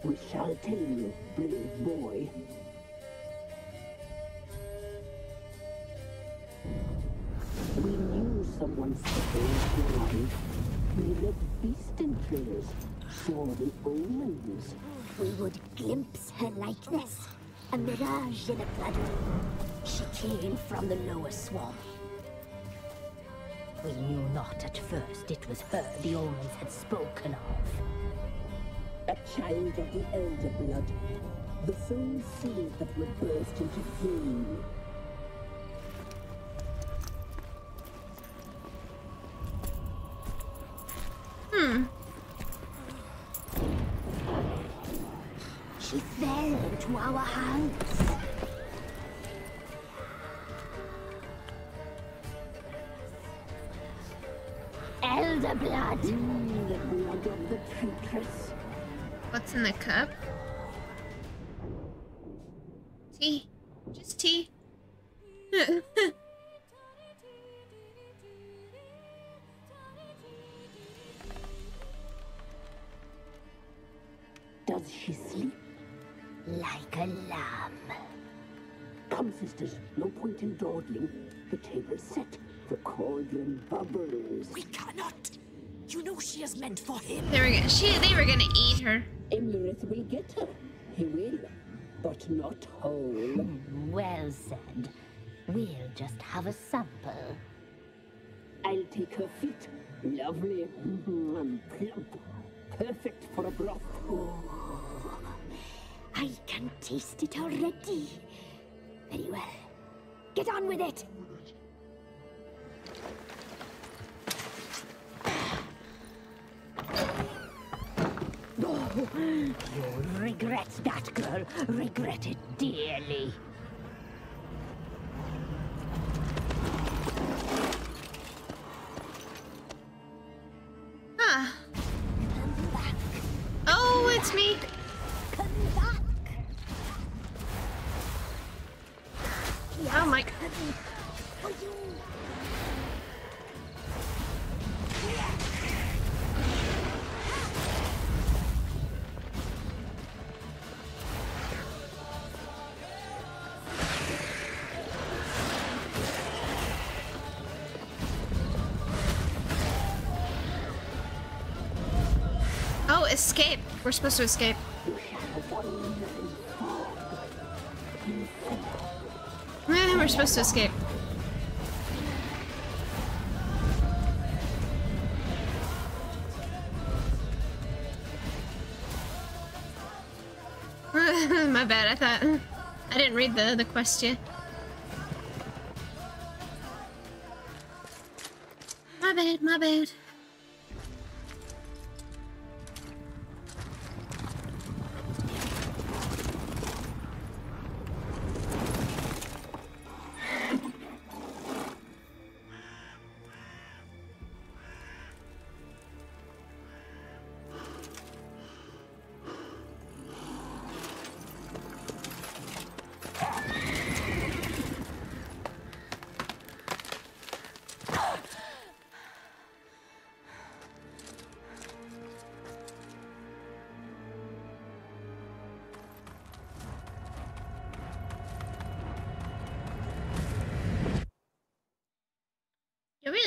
We shall tell you, brave boy. We knew someone strange arrived. We left beast entrails, saw the omens. We would glimpse her likeness, a mirage in a blood. She came from the lower swamp. We knew not at first it was her the omens had spoken of. A child of the elder blood, the soul seed that would burst into flame. She fell into our hands. Elder blood! The blood of the traitress. What's in the cup? Tea. Just tea. Does she sleep? Like a lamb. Come, sisters, no point in dawdling. The table's set. The cauldron bubbles. We cannot. You know she is meant for him. They were gonna eat her. Imlerith will get her. He will, but not whole. Well said. We'll just have a sample. I'll take her feet. Lovely and plump. Perfect for a broth. Oh, I can taste it already. Very well. Get on with it. Oh, you'll regret that, girl. Regret it dearly. Huh. Oh, it's me. Come back. Oh my. For you. Oh, escape. We're supposed to escape. We're supposed to escape. My bad, I thought I didn't read the quest yet. My bad, my bad.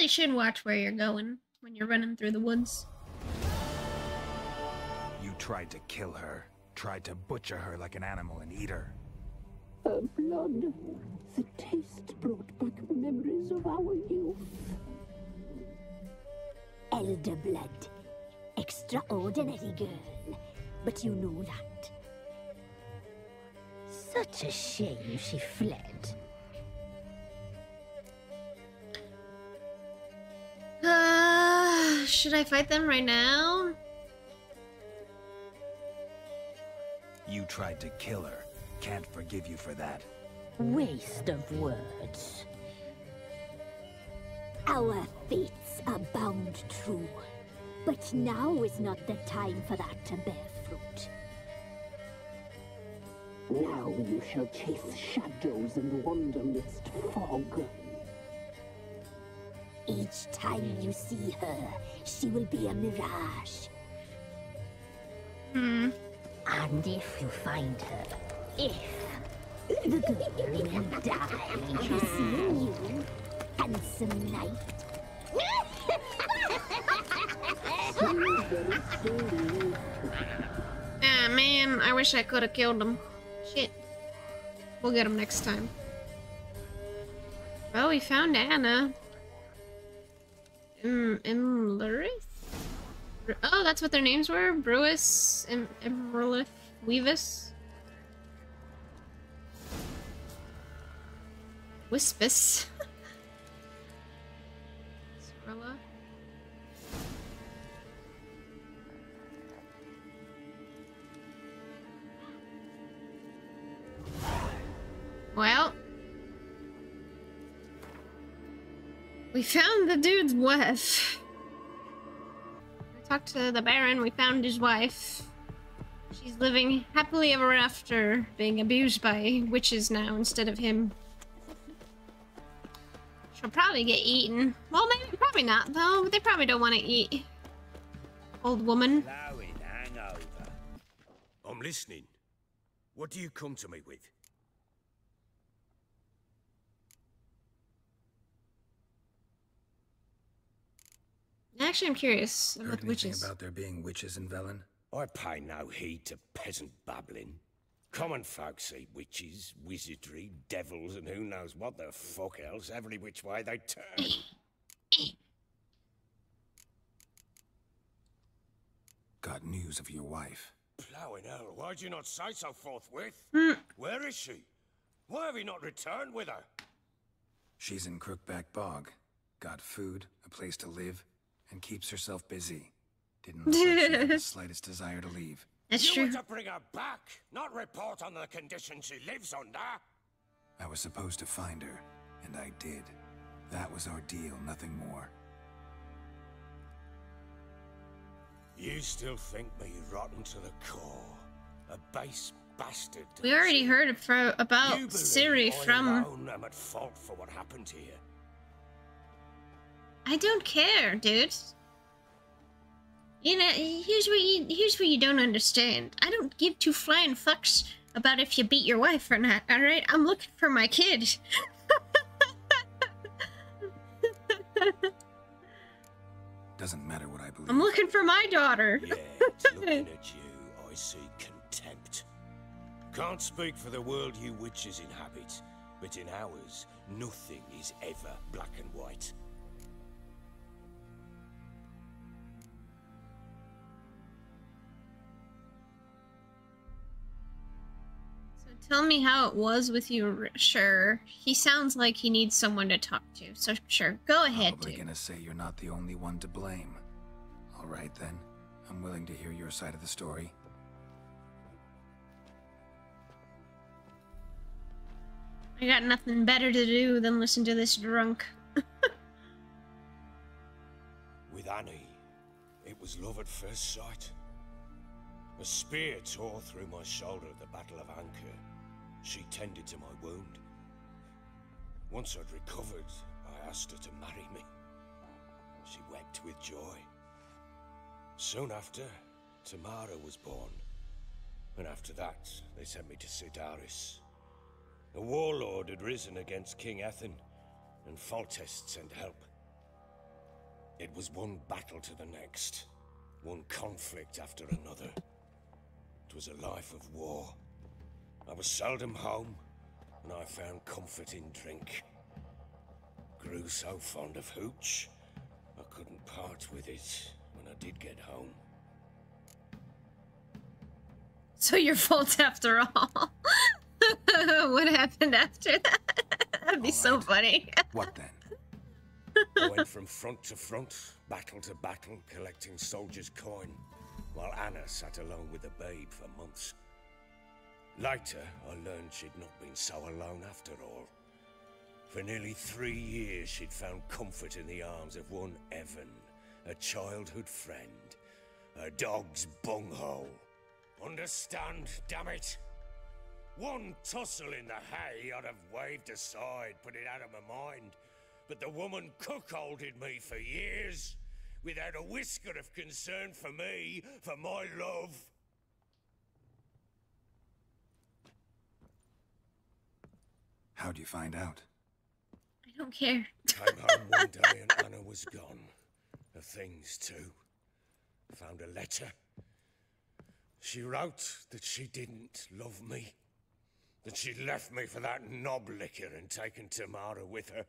probably should watch where you're going when you're running through the woods. You tried to kill her. Tried to butcher her like an animal and eat her. Her blood. The taste brought back memories of our youth. Elder blood. Extraordinary girl. But you know that. Such a shame she fled. Should I fight them right now? You tried to kill her. Can't forgive you for that. Waste of words. Our fates are bound true. But now is not the time for that to bear fruit. Now you shall chase shadows and wander midst fog. Each time you see her, she will be a mirage. And if you find her, the girl will die. Seeing you, handsome knight. Ah, man, I wish I could have killed him. Shit. We'll get him next time. Well, we found Anna. Imlerith? Oh, that's what their names were? Brewis, Imlerith, Weavis. Wispus. Sorella. Well, we found the dude's wife. We talked to the Baron, we found his wife. She's living happily ever after, being abused by witches now instead of him. She'll probably get eaten. Well, maybe, probably not, though. They probably don't want to eat old woman. I'm listening. What do you come to me with? Actually, I'm curious about Heard the witches. about there being witches in Velen? I pay no heed to peasant babbling. Common folk see witches, wizardry, devils, and who knows what the fuck else every which way they turn. Got news of your wife. Plowing hell, why'd you not say so forthwith? Where is she? Why have you not returned with her? She's in Crookback Bog. Got food, a place to live, and keeps herself busy. Didn't look like she had the slightest desire to leave. That's you true. were to bring her back, not report on the conditions she lives under. I was supposed to find her, and I did. That was our deal, nothing more. You still think me rotten to the core? A base bastard. We already heard about You believe Ciri I from... alone am at fault for what happened here. I don't care, dude. You know, here's what you don't understand. I don't give two flying fucks about if you beat your wife or not, alright? I'm looking for my kid. Doesn't matter what I believe. I'm looking for my daughter. Yet, looking at you, I see contempt. Can't speak for the world you witches inhabit, but in ours, nothing is ever black and white. Tell me how it was with you, sure. He sounds like he needs someone to talk to, so sure, go ahead, Probably dude. gonna say you're not the only one to blame. Alright then, I'm willing to hear your side of the story. I got nothing better to do than listen to this drunk. With Annie, it was love at first sight. A spear tore through my shoulder at the Battle of Anchor. She tended to my wound. Once I'd recovered, I asked her to marry me. She wept with joy. Soon after, Tamara was born. And after that, they sent me to Sidaris. A warlord had risen against King Ethan, and Foltest sent help. It was one battle to the next, one conflict after another. It was a life of war. I was seldom home, and I found comfort in drink. Grew so fond of hooch, I couldn't part with it when I did get home. So your fault after all. What happened after that? That'd be so funny. What then? I went from front to front, battle to battle, collecting soldiers' coin, while Anna sat alone with the babe for months. Later, I learned she'd not been so alone after all. For nearly 3 years, she'd found comfort in the arms of one Evan, a childhood friend, a dog's bunghole. Understand, damn it? One tussle in the hay I'd have waved aside, put it out of my mind. But the woman cuckolded me for years, without a whisker of concern for me, for my love. How'd you find out? I don't care. Came home one day and Anna was gone. Her things too. Found a letter. She wrote that she didn't love me. That she'd left me for that knob licker and taken Tamara with her.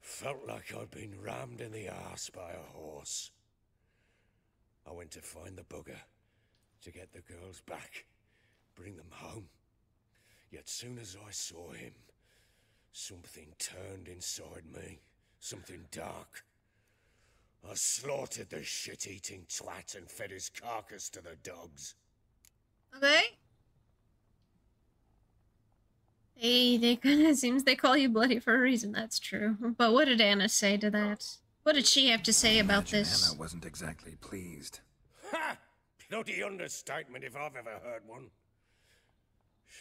Felt like I'd been rammed in the arse by a horse. I went to find the bugger, to get the girls back, bring them home. Yet soon as I saw him, something turned inside me, something dark. I slaughtered the shit-eating twat and fed his carcass to the dogs. Okay. They kind of seems they call you bloody for a reason, that's true. But what did Anna say to that? What did she have to say about this? Anna wasn't exactly pleased. Ha! Bloody understatement if I've ever heard one.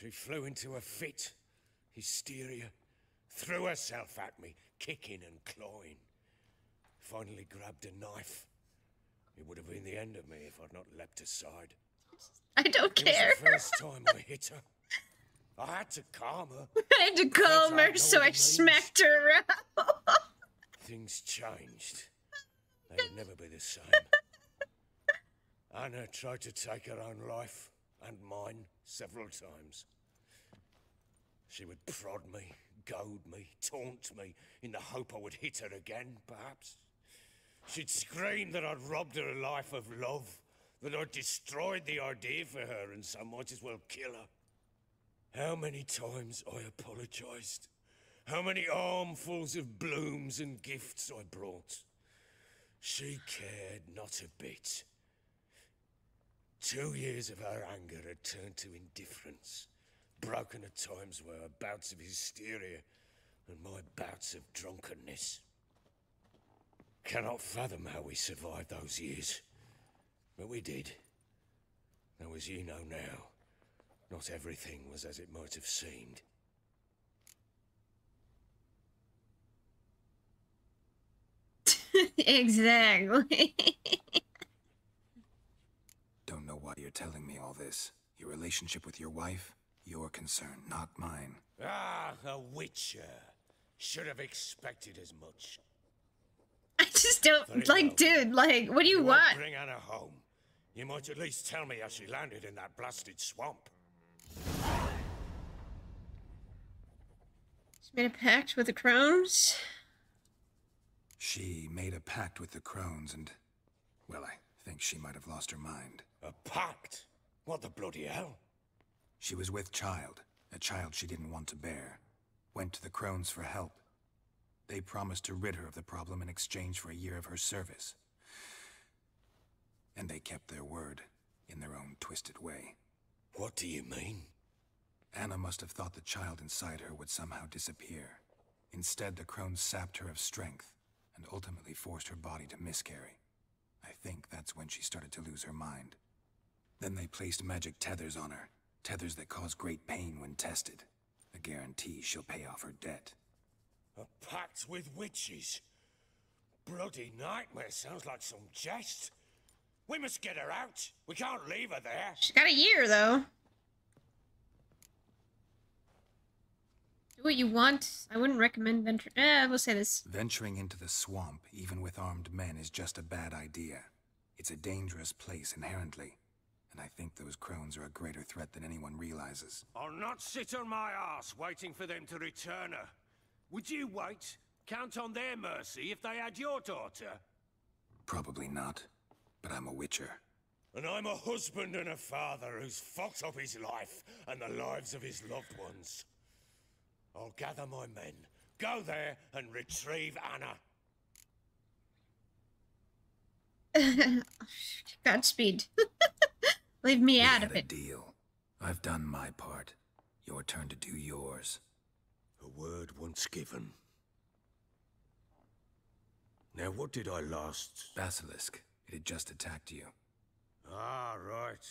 She flew into a fit, hysteria, threw herself at me, kicking and clawing. Finally grabbed a knife. It would have been the end of me if I'd not leapt aside. I don't care. It was the first time I hit her. I had to calm her. I had to calm her, so I smacked her around. Things changed. They would never be the same. Anna tried to take her own life, and mine, several times. She would prod me, goad me, taunt me, in the hope I would hit her again, perhaps. She'd scream that I'd robbed her a life of love, that I'd destroyed the idea for her, and so might as well kill her. How many times I apologized. How many armfuls of blooms and gifts I brought. She cared not a bit. 2 years of her anger had turned to indifference, broken at times were her bouts of hysteria and my bouts of drunkenness. Cannot fathom how we survived those years, but we did. Though as you know now, not everything was as it might have seemed. Exactly. Don't know why you're telling me all this. Your relationship with your wife? Your concern, not mine. Ah, a witcher. Should have expected as much. I just don't, dude, what do you want? Bring Anna home. You might at least tell me how she landed in that blasted swamp. She made a pact with the crones. She made a pact with the crones and, well, I think she might have lost her mind. A pact? What the bloody hell? She was with child, a child she didn't want to bear. Went to the crones for help. They promised to rid her of the problem in exchange for a year of her service. And they kept their word, in their own twisted way. What do you mean? Anna must have thought the child inside her would somehow disappear. Instead, the crones sapped her of strength, and ultimately forced her body to miscarry. I think that's when she started to lose her mind. Then they placed magic tethers on her, tethers that cause great pain when tested. A guarantee she'll pay off her debt. A pact with witches? Bloody nightmare, sounds like some jest. We must get her out. We can't leave her there. She's got a year, though. Do what you want. I wouldn't recommend venturing. We'll say this. Venturing into the swamp, even with armed men, is just a bad idea. It's a dangerous place inherently. And I think those crones are a greater threat than anyone realizes. I'll not sit on my ass waiting for them to return her. Would you wait? Count on their mercy if they had your daughter? Probably not. But I'm a witcher. And I'm a husband and a father who's fucked up his life and the lives of his loved ones. I'll gather my men, go there and retrieve Anna. Godspeed. Leave me out of it. Deal. I've done my part. Your turn to do yours. A word once given. Now what did I last... Basilisk. It had just attacked you. Ah, right.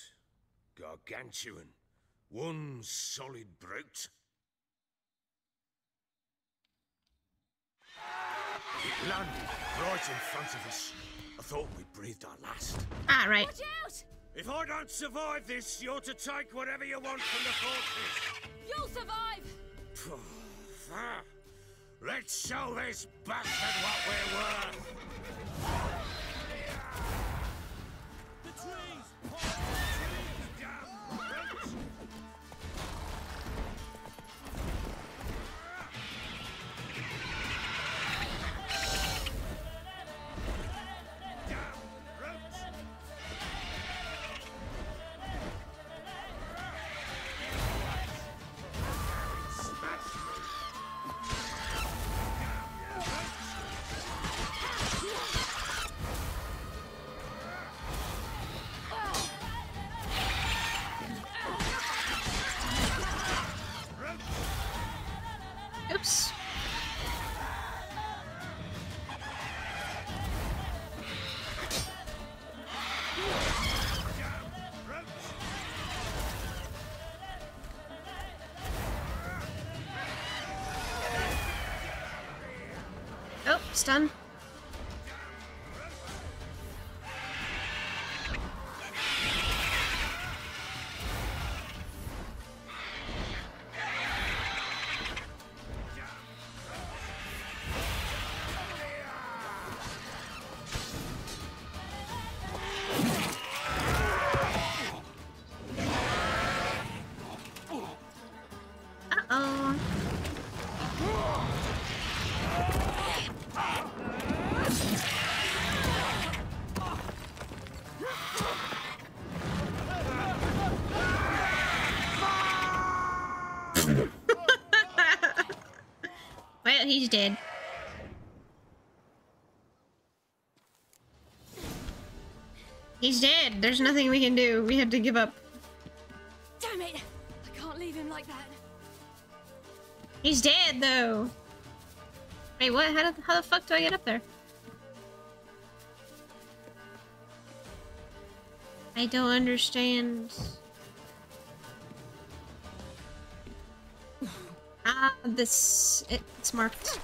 Gargantuan. One solid brute. It landed right in front of us. I thought we'd breathed our last. Ah, right. Watch out! If I don't survive this, you're to take whatever you want from the fortress. You'll survive! Let's show this bastard what we're worth. The trees! Damn brutes! Oops. Oh, stun. Uh-oh. Well, he's dead. He's dead. There's nothing we can do. We have to give up. Damn it! I can't leave him like that. He's dead, though. Wait, what? How the fuck do I get up there? I don't understand. Ah, it's marked.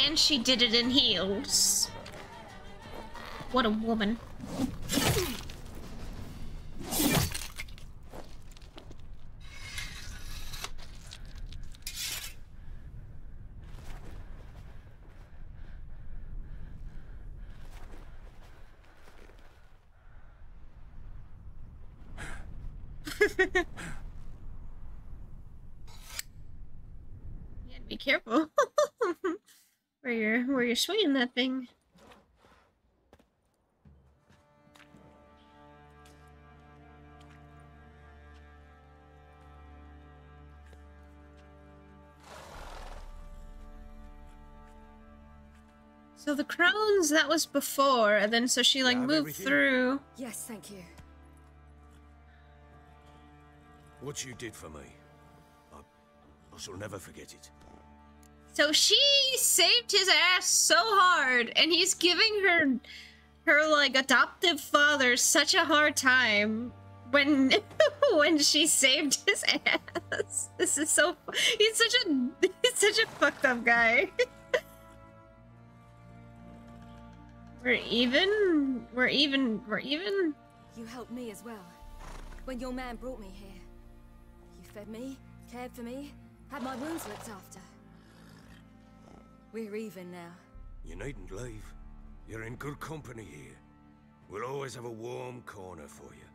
And she did it in heels. What a woman. Yeah, be careful where you're swinging that thing. So the crowns, that was before, and then so she like moved through. Yes, thank you. What you did for me, I shall never forget it. So she saved his ass so hard, and he's giving her like adoptive father such a hard time when when she saved his ass. This is so he's such a fucked up guy. We're even. You helped me as well. When your man brought me here. You fed me, cared for me, had my wounds looked after. We're even now. You needn't leave. You're in good company here. We'll always have a warm corner for you.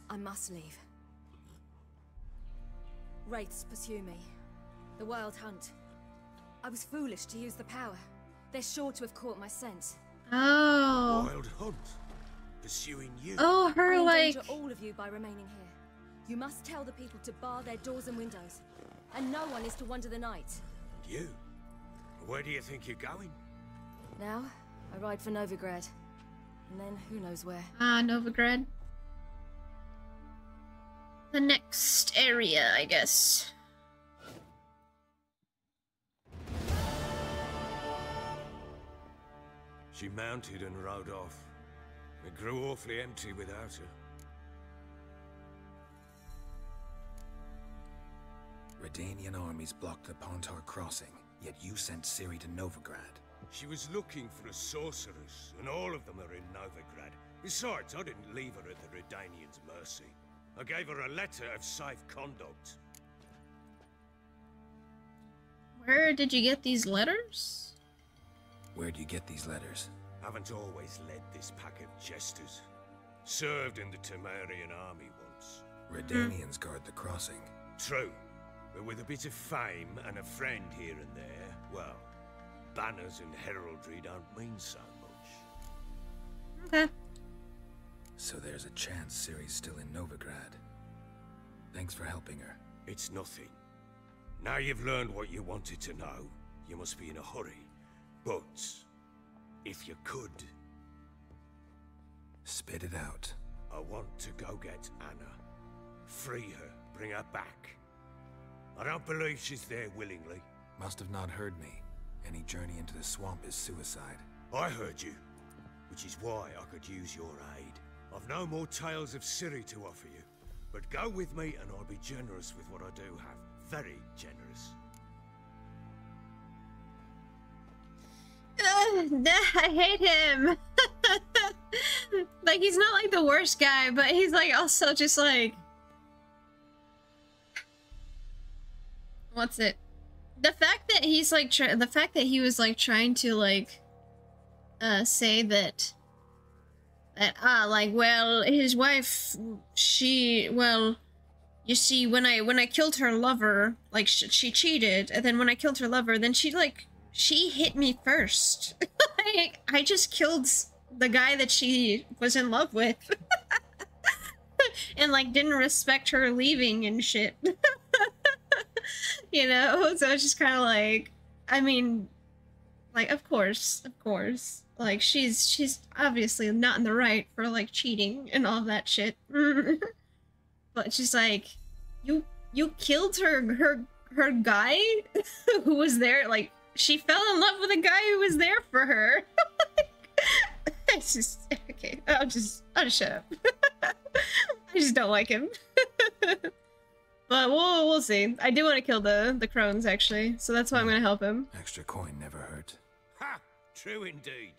I must leave. Wraiths pursue me. The Wild Hunt. I was foolish to use the power. They're sure to have caught my scent. Oh. Wild Hunt? Pursuing you? Oh, her I like... endanger all of you by remaining here. You must tell the people to bar their doors and windows. And no one is to wander the night. And you? Where do you think you're going? Now, I ride for Novigrad. And then, who knows where. Ah, Novigrad. The next area, I guess. She mounted and rode off. It grew awfully empty without her. Redanian armies blocked the Pontar crossing, yet you sent Ciri to Novigrad. She was looking for a sorceress, and all of them are in Novigrad. Besides, I didn't leave her at the Redanians' mercy. I gave her a letter of safe conduct. Where did you get these letters? Where do you get these letters? Haven't always led this pack of jesters. Served in the Temerian army once. Redanians guard the crossing. True. But with a bit of fame and a friend here and there, well, banners and heraldry don't mean so much. Okay. So there's a chance Ciri's still in Novigrad. Thanks for helping her. It's nothing. Now you've learned what you wanted to know, you must be in a hurry. But, if you could... Spit it out. I want to go get Anna. Free her, bring her back. I don't believe she's there willingly. Must have not heard me. Any journey into the swamp is suicide. I heard you, which is why I could use your aid. I've no more tales of Ciri to offer you, but go with me and I'll be generous with what I do have. Very generous. I hate him. Like, he's not like the worst guy, but he's like also just like... What's it? The fact that he's like, the fact that he was like trying to like, say that, like, well, his wife, she, well, you see, when I killed her lover, like, she cheated, and then when I killed her lover, then she hit me first. Like, I just killed the guy that she was in love with. And, like, didn't respect her leaving and shit. You know? So it's just kind of like, I mean, like, of course. Like, she's obviously not in the right for, like, cheating and all that shit. But she's like, you killed her guy who was there, like, she fell in love with a guy who was there for her. It's just, okay, I'll just shut up. I just don't like him. But we'll see. I do want to kill the crones, actually, so that's why I'm gonna help him. Extra coin never hurt. Ha! True indeed.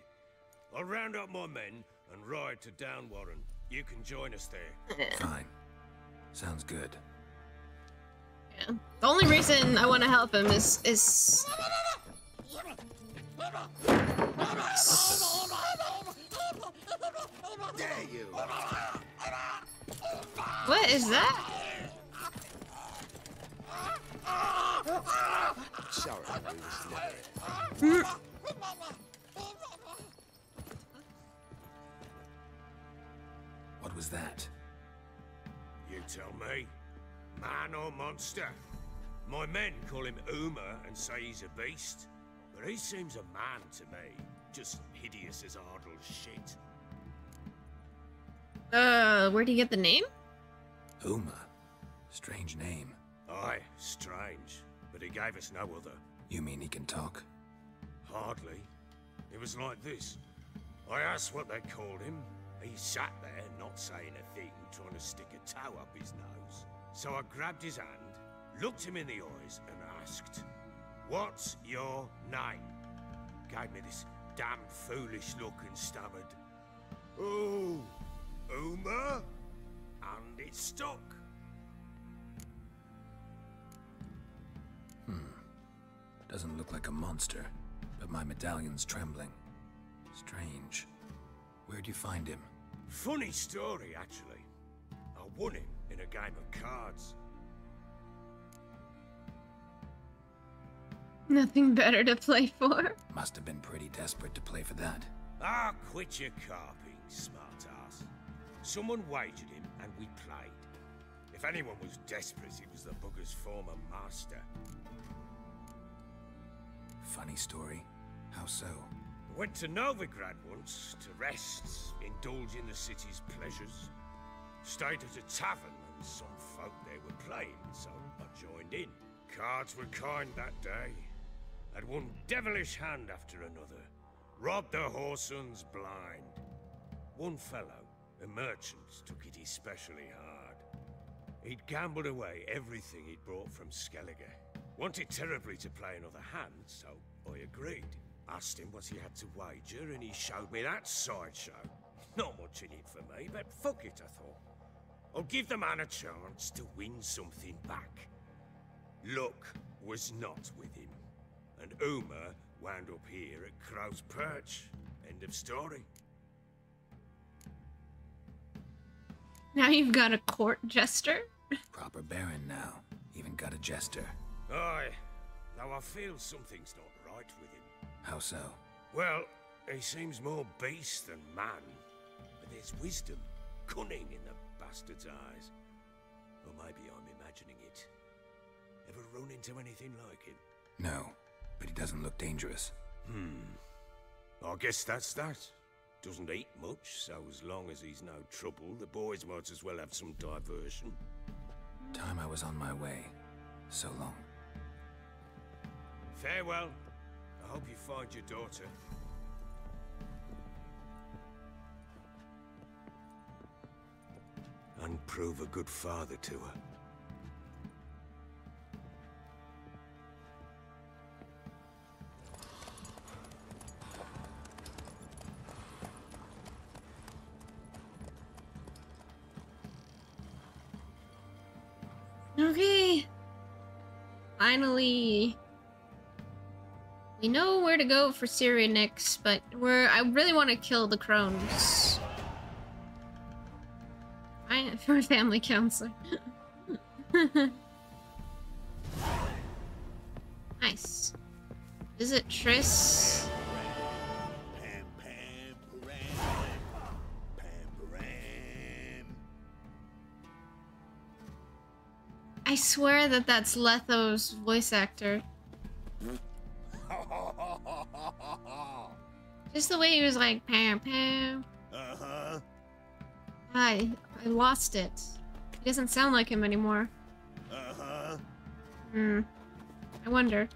I'll round up my men and ride to Downwarren. You can join us there. Fine. Sounds good. Yeah. The only reason I want to help him is... Dare you! What is that? Sorry, we was What was that? You tell me. Man or monster? My men call him Uma and say he's a beast, but he seems a man to me. Just hideous as Ardle's shit. Where'd he get the name? Uma. Strange name. Aye, strange. But he gave us no other. You mean he can talk? Hardly. It was like this. I asked what they called him. He sat there, not saying a thing, trying to stick a toe up his nose. So I grabbed his hand, looked him in the eyes, and asked, "What's your name?" Gave me this damn foolish look and stammered, "Oh, Uma?" And it stuck. Doesn't look like a monster, but my medallion's trembling. Strange. Where'd you find him? Funny story, actually. I won him in a game of cards. Nothing better to play for. Must have been pretty desperate to play for that. Ah, quit your carping, smart-ass. Someone wagered him, and we played. If anyone was desperate, it was the bugger's former master. Funny story. How so? Went to Novigrad once to rest, indulge in the city's pleasures. Stayed at a tavern and some folk there were playing, so I joined in. Cards were kind that day. Had one devilish hand after another. Robbed the whoresons blind. One fellow, a merchant, took it especially hard. He'd gambled away everything he'd brought from Skellige. Wanted terribly to play another hand, so I agreed. Asked him what he had to wager, and he showed me that sideshow. Not much in it for me, but fuck it, I thought. I'll give the man a chance to win something back. Luck was not with him, and Uma wound up here at Crow's Perch. End of story. Now you've got a court jester? Proper baron now. Even got a jester. Aye, though I feel something's not right with him. How so? Well, he seems more beast than man. But there's wisdom, cunning in the bastard's eyes. Or maybe I'm imagining it. Ever run into anything like him? No, but he doesn't look dangerous. I guess that's that. Doesn't eat much, so as long as he's no trouble, the boys might as well have some diversion. Time I was on my way. So long. Farewell. I hope you find your daughter. And prove a good father to her. Okay. Finally, we know where to go for Syria next, but I really want to kill the crones. For family counselor. Nice. Visit Triss. I swear that that's Letho's voice actor. Just the way he was like, pam, pam. Uh-huh. I lost it. He doesn't sound like him anymore. Uh-huh. I wonder.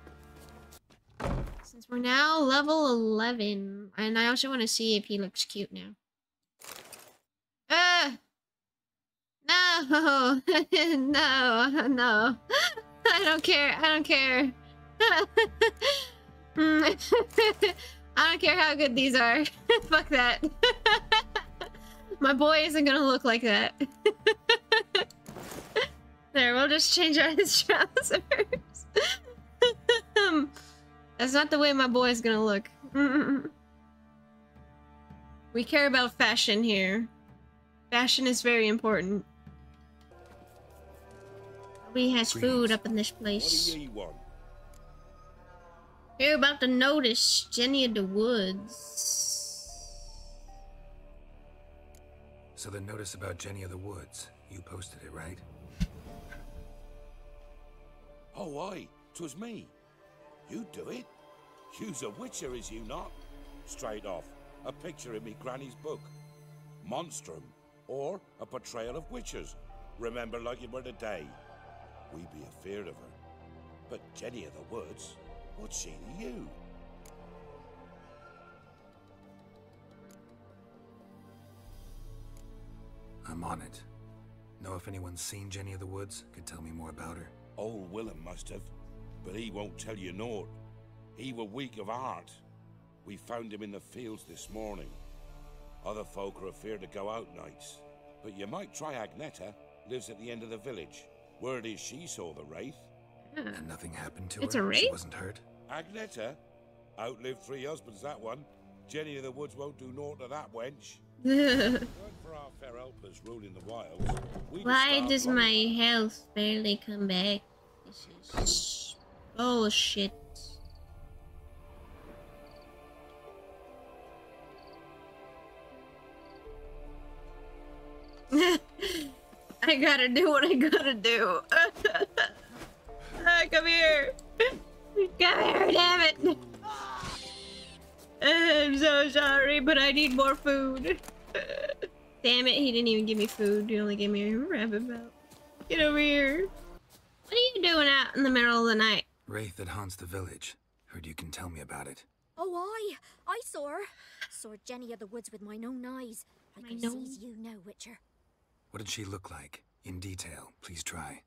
Since we're now level 11, and I also want to see if he looks cute now. No! No! I don't care. I don't care. I don't care how good these are. Fuck that. My boy isn't gonna look like that. There, we'll just change out his trousers. That's not the way my boy's gonna look. We care about fashion here. Fashion is very important. Nobody has food up in this place. What do ye want? You're about to notice Jenny of the Woods. So the notice about Jenny of the Woods, you posted it, right? Oh, aye, 'twas me. You do it. You's a witcher, is you not? straight off. A picture in me granny's book. Monstrum, or a portrayal of witches. Remember like it were the day. We be afeard of her. But Jenny of the Woods, what's she to you? I'm on it. Know if anyone's seen Jenny of the Woods? Could tell me more about her. Old Willem must have, but he won't tell you naught. He were weak of heart. We found him in the fields this morning. Other folk are afeard to go out nights. But you might try Agneta, lives at the end of the village. Word is she saw the wraith. And nothing happened to It's her? a wraith? She wasn't hurt? Agneta? Outlived 3 husbands, that one. Jenny of the Woods won't do naught to that wench. For our fair helpers ruling the wilds, Why does my health barely come back? This is bullshit. I gotta do what I gotta do. Come here. Come here, damn it. I'm so sorry, but I need more food. Damn it, he didn't even give me food. He only gave me a rabbit belt. Get over here. What are you doing out in the middle of the night? Wraith that haunts the village. Heard you can tell me about it. Oh, I saw her. Saw Jenny of the Woods with mine own eyes. I can see you now, Witcher. What did she look like? In detail, please try.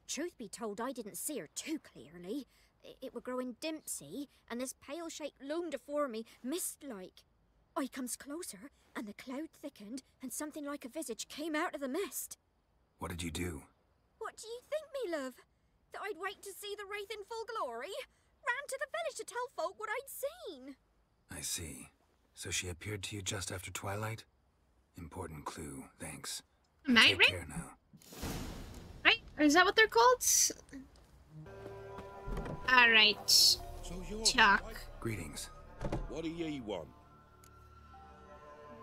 Truth be told, I didn't see her too clearly. It were growing dimpsy, and this pale shape loomed afore me, mist-like. I comes closer, and the cloud thickened, and something like a visage came out of the mist. What did you do? What do you think, me love? That I'd wait to see the wraith in full glory? Ran to the village to tell folk what I'd seen. I see. So she appeared to you just after twilight? Important clue, thanks. Night Take Wraith? care now. Right? Is that what they're called? Alright. So you're Chuck. Greetings. What do ye want?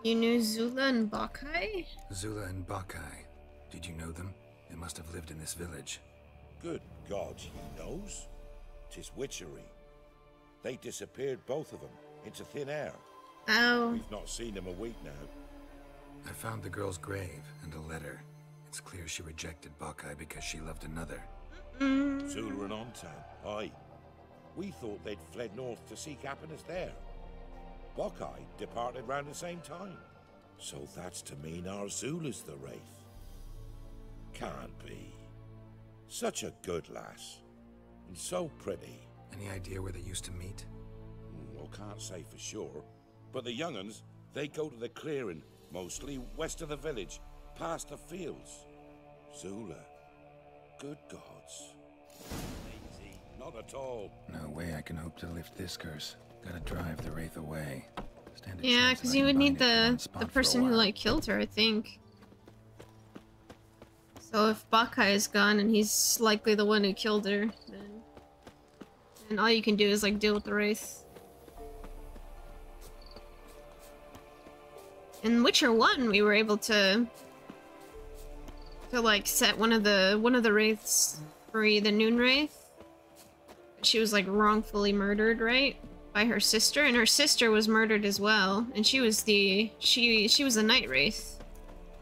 You knew Zula and Bakai? Zula and Bakai. Did you know them? They must have lived in this village. Good God, he knows. 'Tis witchery. They disappeared, both of them, into thin air. Oh. We've not seen them a week now. I found the girl's grave and a letter. It's clear she rejected Bakai because she loved another. Zula and Ontan, aye. We thought they'd fled north to seek happiness there. Bakai departed round the same time. So that's to mean our Zula's the wraith. Can't be. Such a good lass. And so pretty. Any idea where they used to meet? Well, can't say for sure. But the young'uns, they go to the clearing, mostly west of the village, past the fields. Zula. Good gods. Easy. Not at all. No way I can hope to lift this curse. Gotta drive the wraith away. Stand a Yeah, chance because letting you would need bind it in one the spot for a person who while. like killed her, I think. So if Bakai is gone and he's likely the one who killed her, then all you can do is like deal with the wraith. In Witcher 1, we were able to like set one of the wraiths free, the Noon Wraith. She was like wrongfully murdered, right? By her sister, and her sister was murdered as well, and she was the Night Wraith.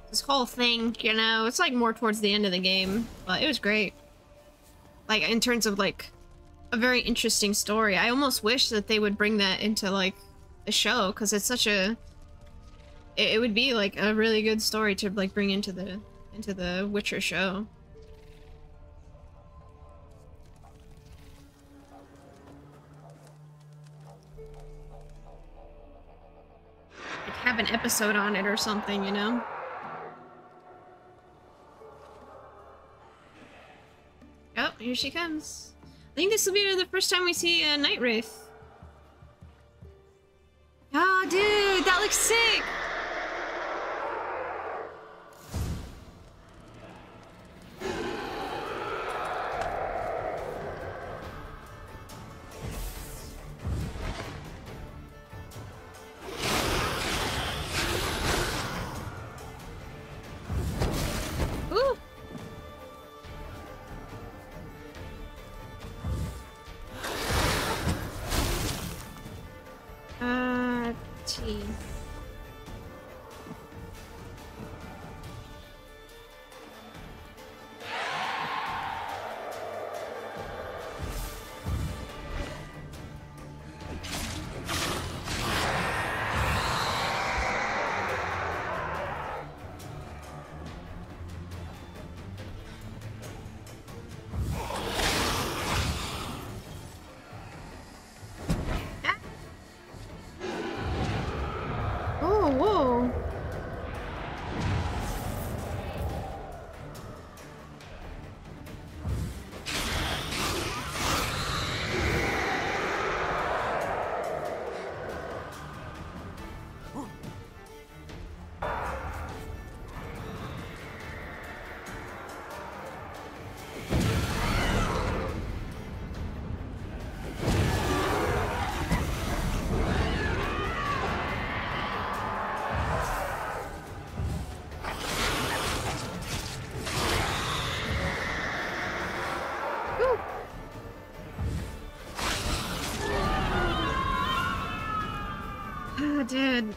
This whole thing, you know, it's like more towards the end of the game, but it was great. Like in terms of like a very interesting story. I almost wish that they would bring that into like the show, because it's such a it would be like a really good story to like bring into the Witcher show. Like have an episode on it or something, you know? Oh, here she comes. I think this will be the first time we see a Night Wraith. Oh, dude, that looks sick! Ooh. Dude,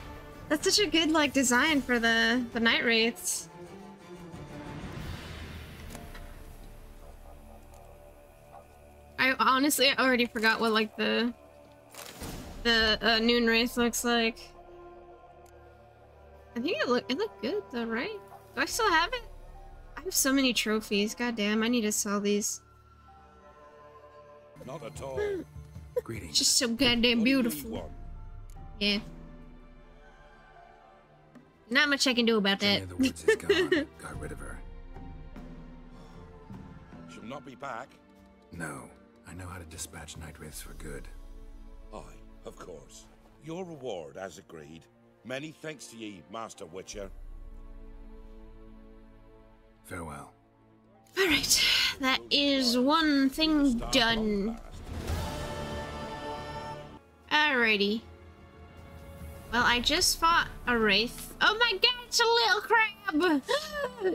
that's such a good like design for the night wraiths. I honestly already forgot what like the noon wraith looks like. I think it looked good though, right? Do I still have it? I have so many trophies. God damn, I need to sell these. Not at all. Greetings. Just so goddamn beautiful. Yeah. Not much I can do about that. The woods is gone. Got rid of her. She'll not be back. No. I know how to dispatch night wraiths for good. Aye, of course. Your reward, as agreed. Many thanks to ye, Master Witcher. Farewell. Alright, that is one thing done. Alrighty. Well, I just fought a wraith. Oh my god, it's a little crab!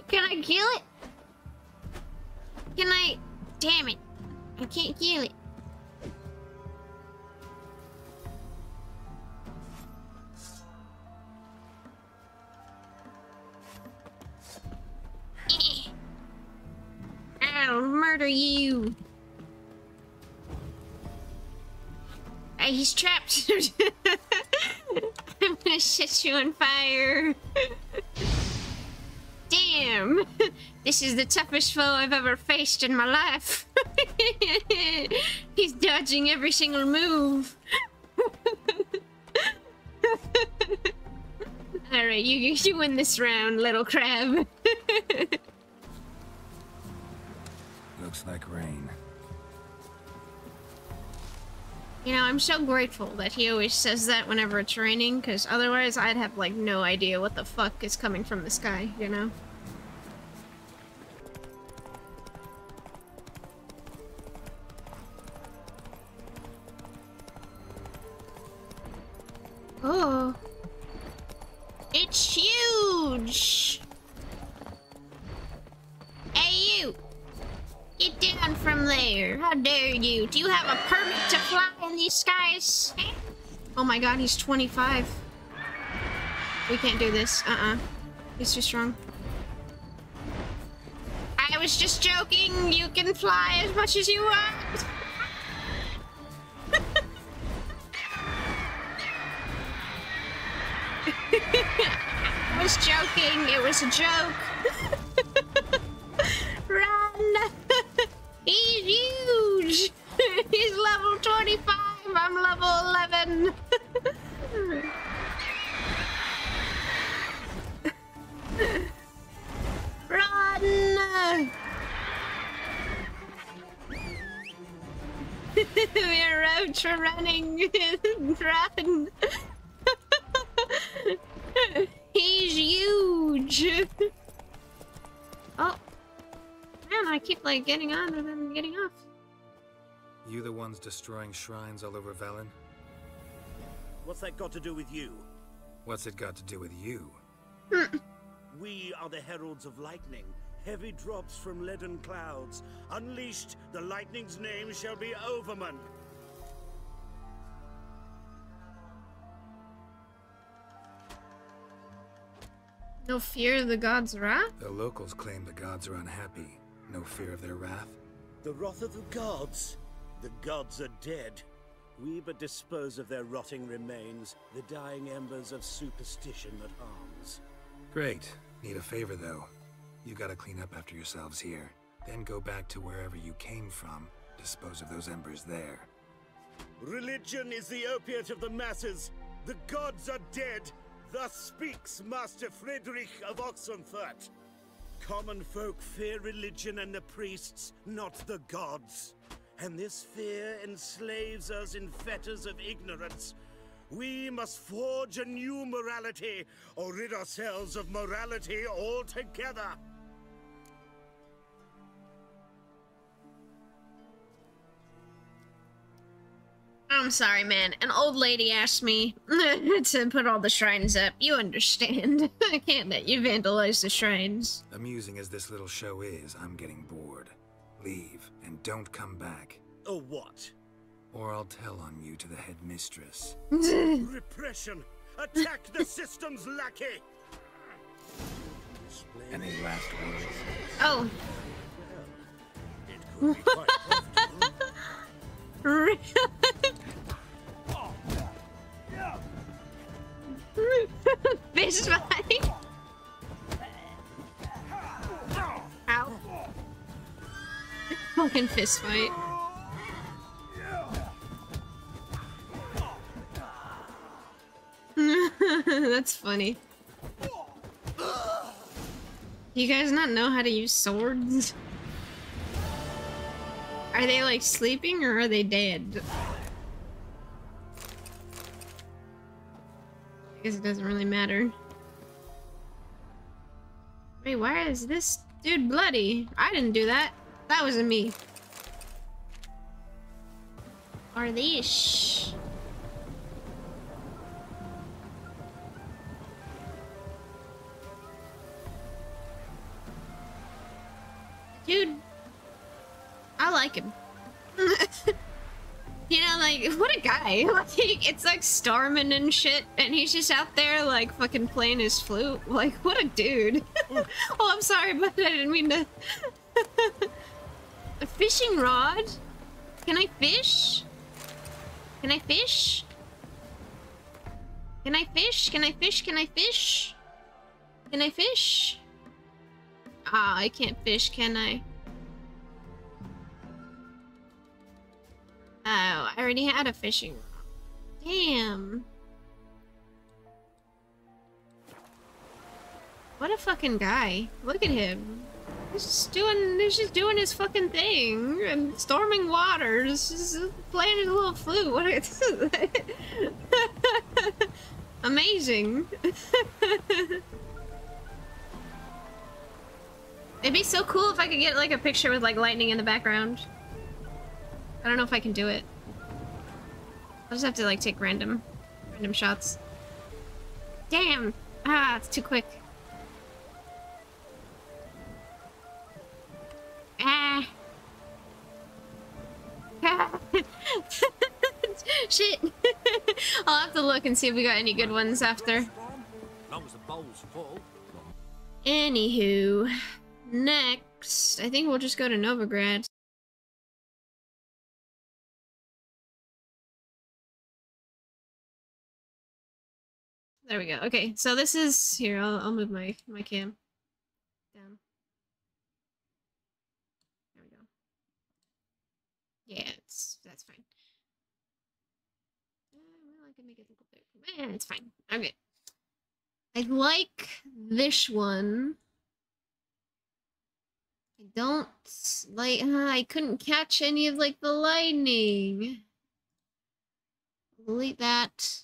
Can I kill it? Can I? Damn it. I can't kill it. I'll murder you. Hey, he's trapped. I'm gonna set you on fire. Damn. This is the toughest foe I've ever faced in my life. He's dodging every single move. Alright, you win this round, little crab. Looks like rain. You know, I'm so grateful that he always says that whenever it's raining, because otherwise I'd have, like, no idea what the fuck is coming from the sky, you know? Oh. It's huge! Hey, you! Get down from there. How dare you? Do you have a permit to fly in these skies? Oh my god, he's 25. We can't do this. He's too strong. I was just joking. You can fly as much as you want. I was joking. It was a joke. Run! He's huge! He's level 25, I'm level 11. Run! We're roach for running. Run! He's huge! Oh. Man, I keep, like, getting on and then getting off. You the ones destroying shrines all over Velen? What's that got to do with you? What's it got to do with you? We are the heralds of lightning. Heavy drops from leaden clouds. Unleashed, the lightning's name shall be Overman. No fear of the gods' wrath? The locals claim the gods are unhappy. No fear of their wrath? The wrath of the gods? The gods are dead. We but dispose of their rotting remains, the dying embers of superstition that harms. Great. Need a favor, though. You gotta clean up after yourselves here. Then go back to wherever you came from. Dispose of those embers there. Religion is the opiate of the masses. The gods are dead. Thus speaks Master Friedrich of Oxenfurt. Common folk fear religion and the priests, not the gods. And this fear enslaves us in fetters of ignorance. We must forge a new morality, or rid ourselves of morality altogether. I'm sorry, man. An old lady asked me to put all the shrines up. You understand. I can't let you vandalize the shrines. Amusing as this little show is, I'm getting bored. Leave, and don't come back. Oh, what? Or I'll tell on you to the headmistress. Repression! Attack the system's lackey! Any last words? Oh. It could be quite Really? Fish fight? Ow. Fucking fist fight. That's funny. You guys not know how to use swords? Are they like sleeping or are they dead? I guess it doesn't really matter. Wait, why is this dude bloody? I didn't do that. That wasn't me. Are these? Dude, I like him. You know, like, what a guy. Like, it's like Starman and shit, and he's just out there, like, fucking playing his flute. Like, what a dude. Oh, I'm sorry, but I didn't mean to... A fishing rod? Can I fish? Can I fish? Can I fish? Can I fish? Can I fish? Can I fish? Ah, I can't fish, can I? Oh, I already had a fishing rod. Damn. What a fucking guy. Look at him. He's just doing his fucking thing and storming waters. Just playing his little flute. What amazing. It'd be so cool if I could get like a picture with like lightning in the background. I don't know if I can do it. I'll just have to like take random shots. Damn! Ah, it's too quick. Ah. Shit. I'll have to look and see if we got any good ones after. Anywho, next, I think we'll just go to Novigrad. There we go. Okay, so this is here. I'll move my cam down. There we go. Yeah, that's fine. Well, I can make it a little bit. It's fine. Okay. I like this one. I don't like. I couldn't catch any of like the lightning. Delete that.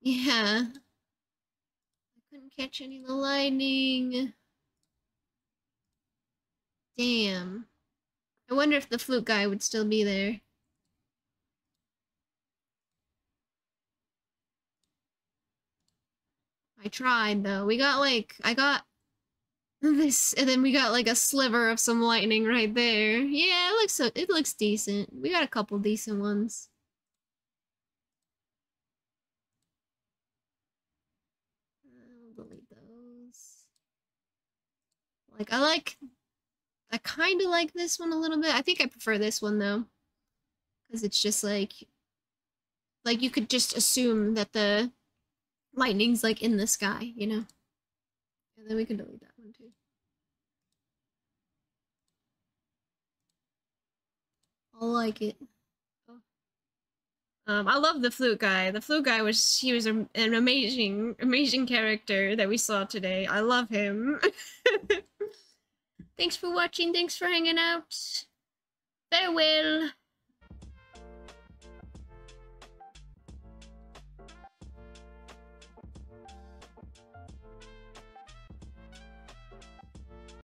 Yeah. I couldn't catch any of the lightning. Damn. I wonder if the flute guy would still be there. I tried though. We got like, I got this, and then we got like a sliver of some lightning right there. Yeah, it looks decent. We got a couple decent ones. I'll delete those. Like, I kind of like this one a little bit. I think I prefer this one though, because it's just like you could just assume that the lightning's like in the sky, you know? And then we can delete that one too. I like it. I love the flute guy. The flute guy he was an amazing character that we saw today. I love him. Thanks for watching. Thanks for hanging out. Farewell.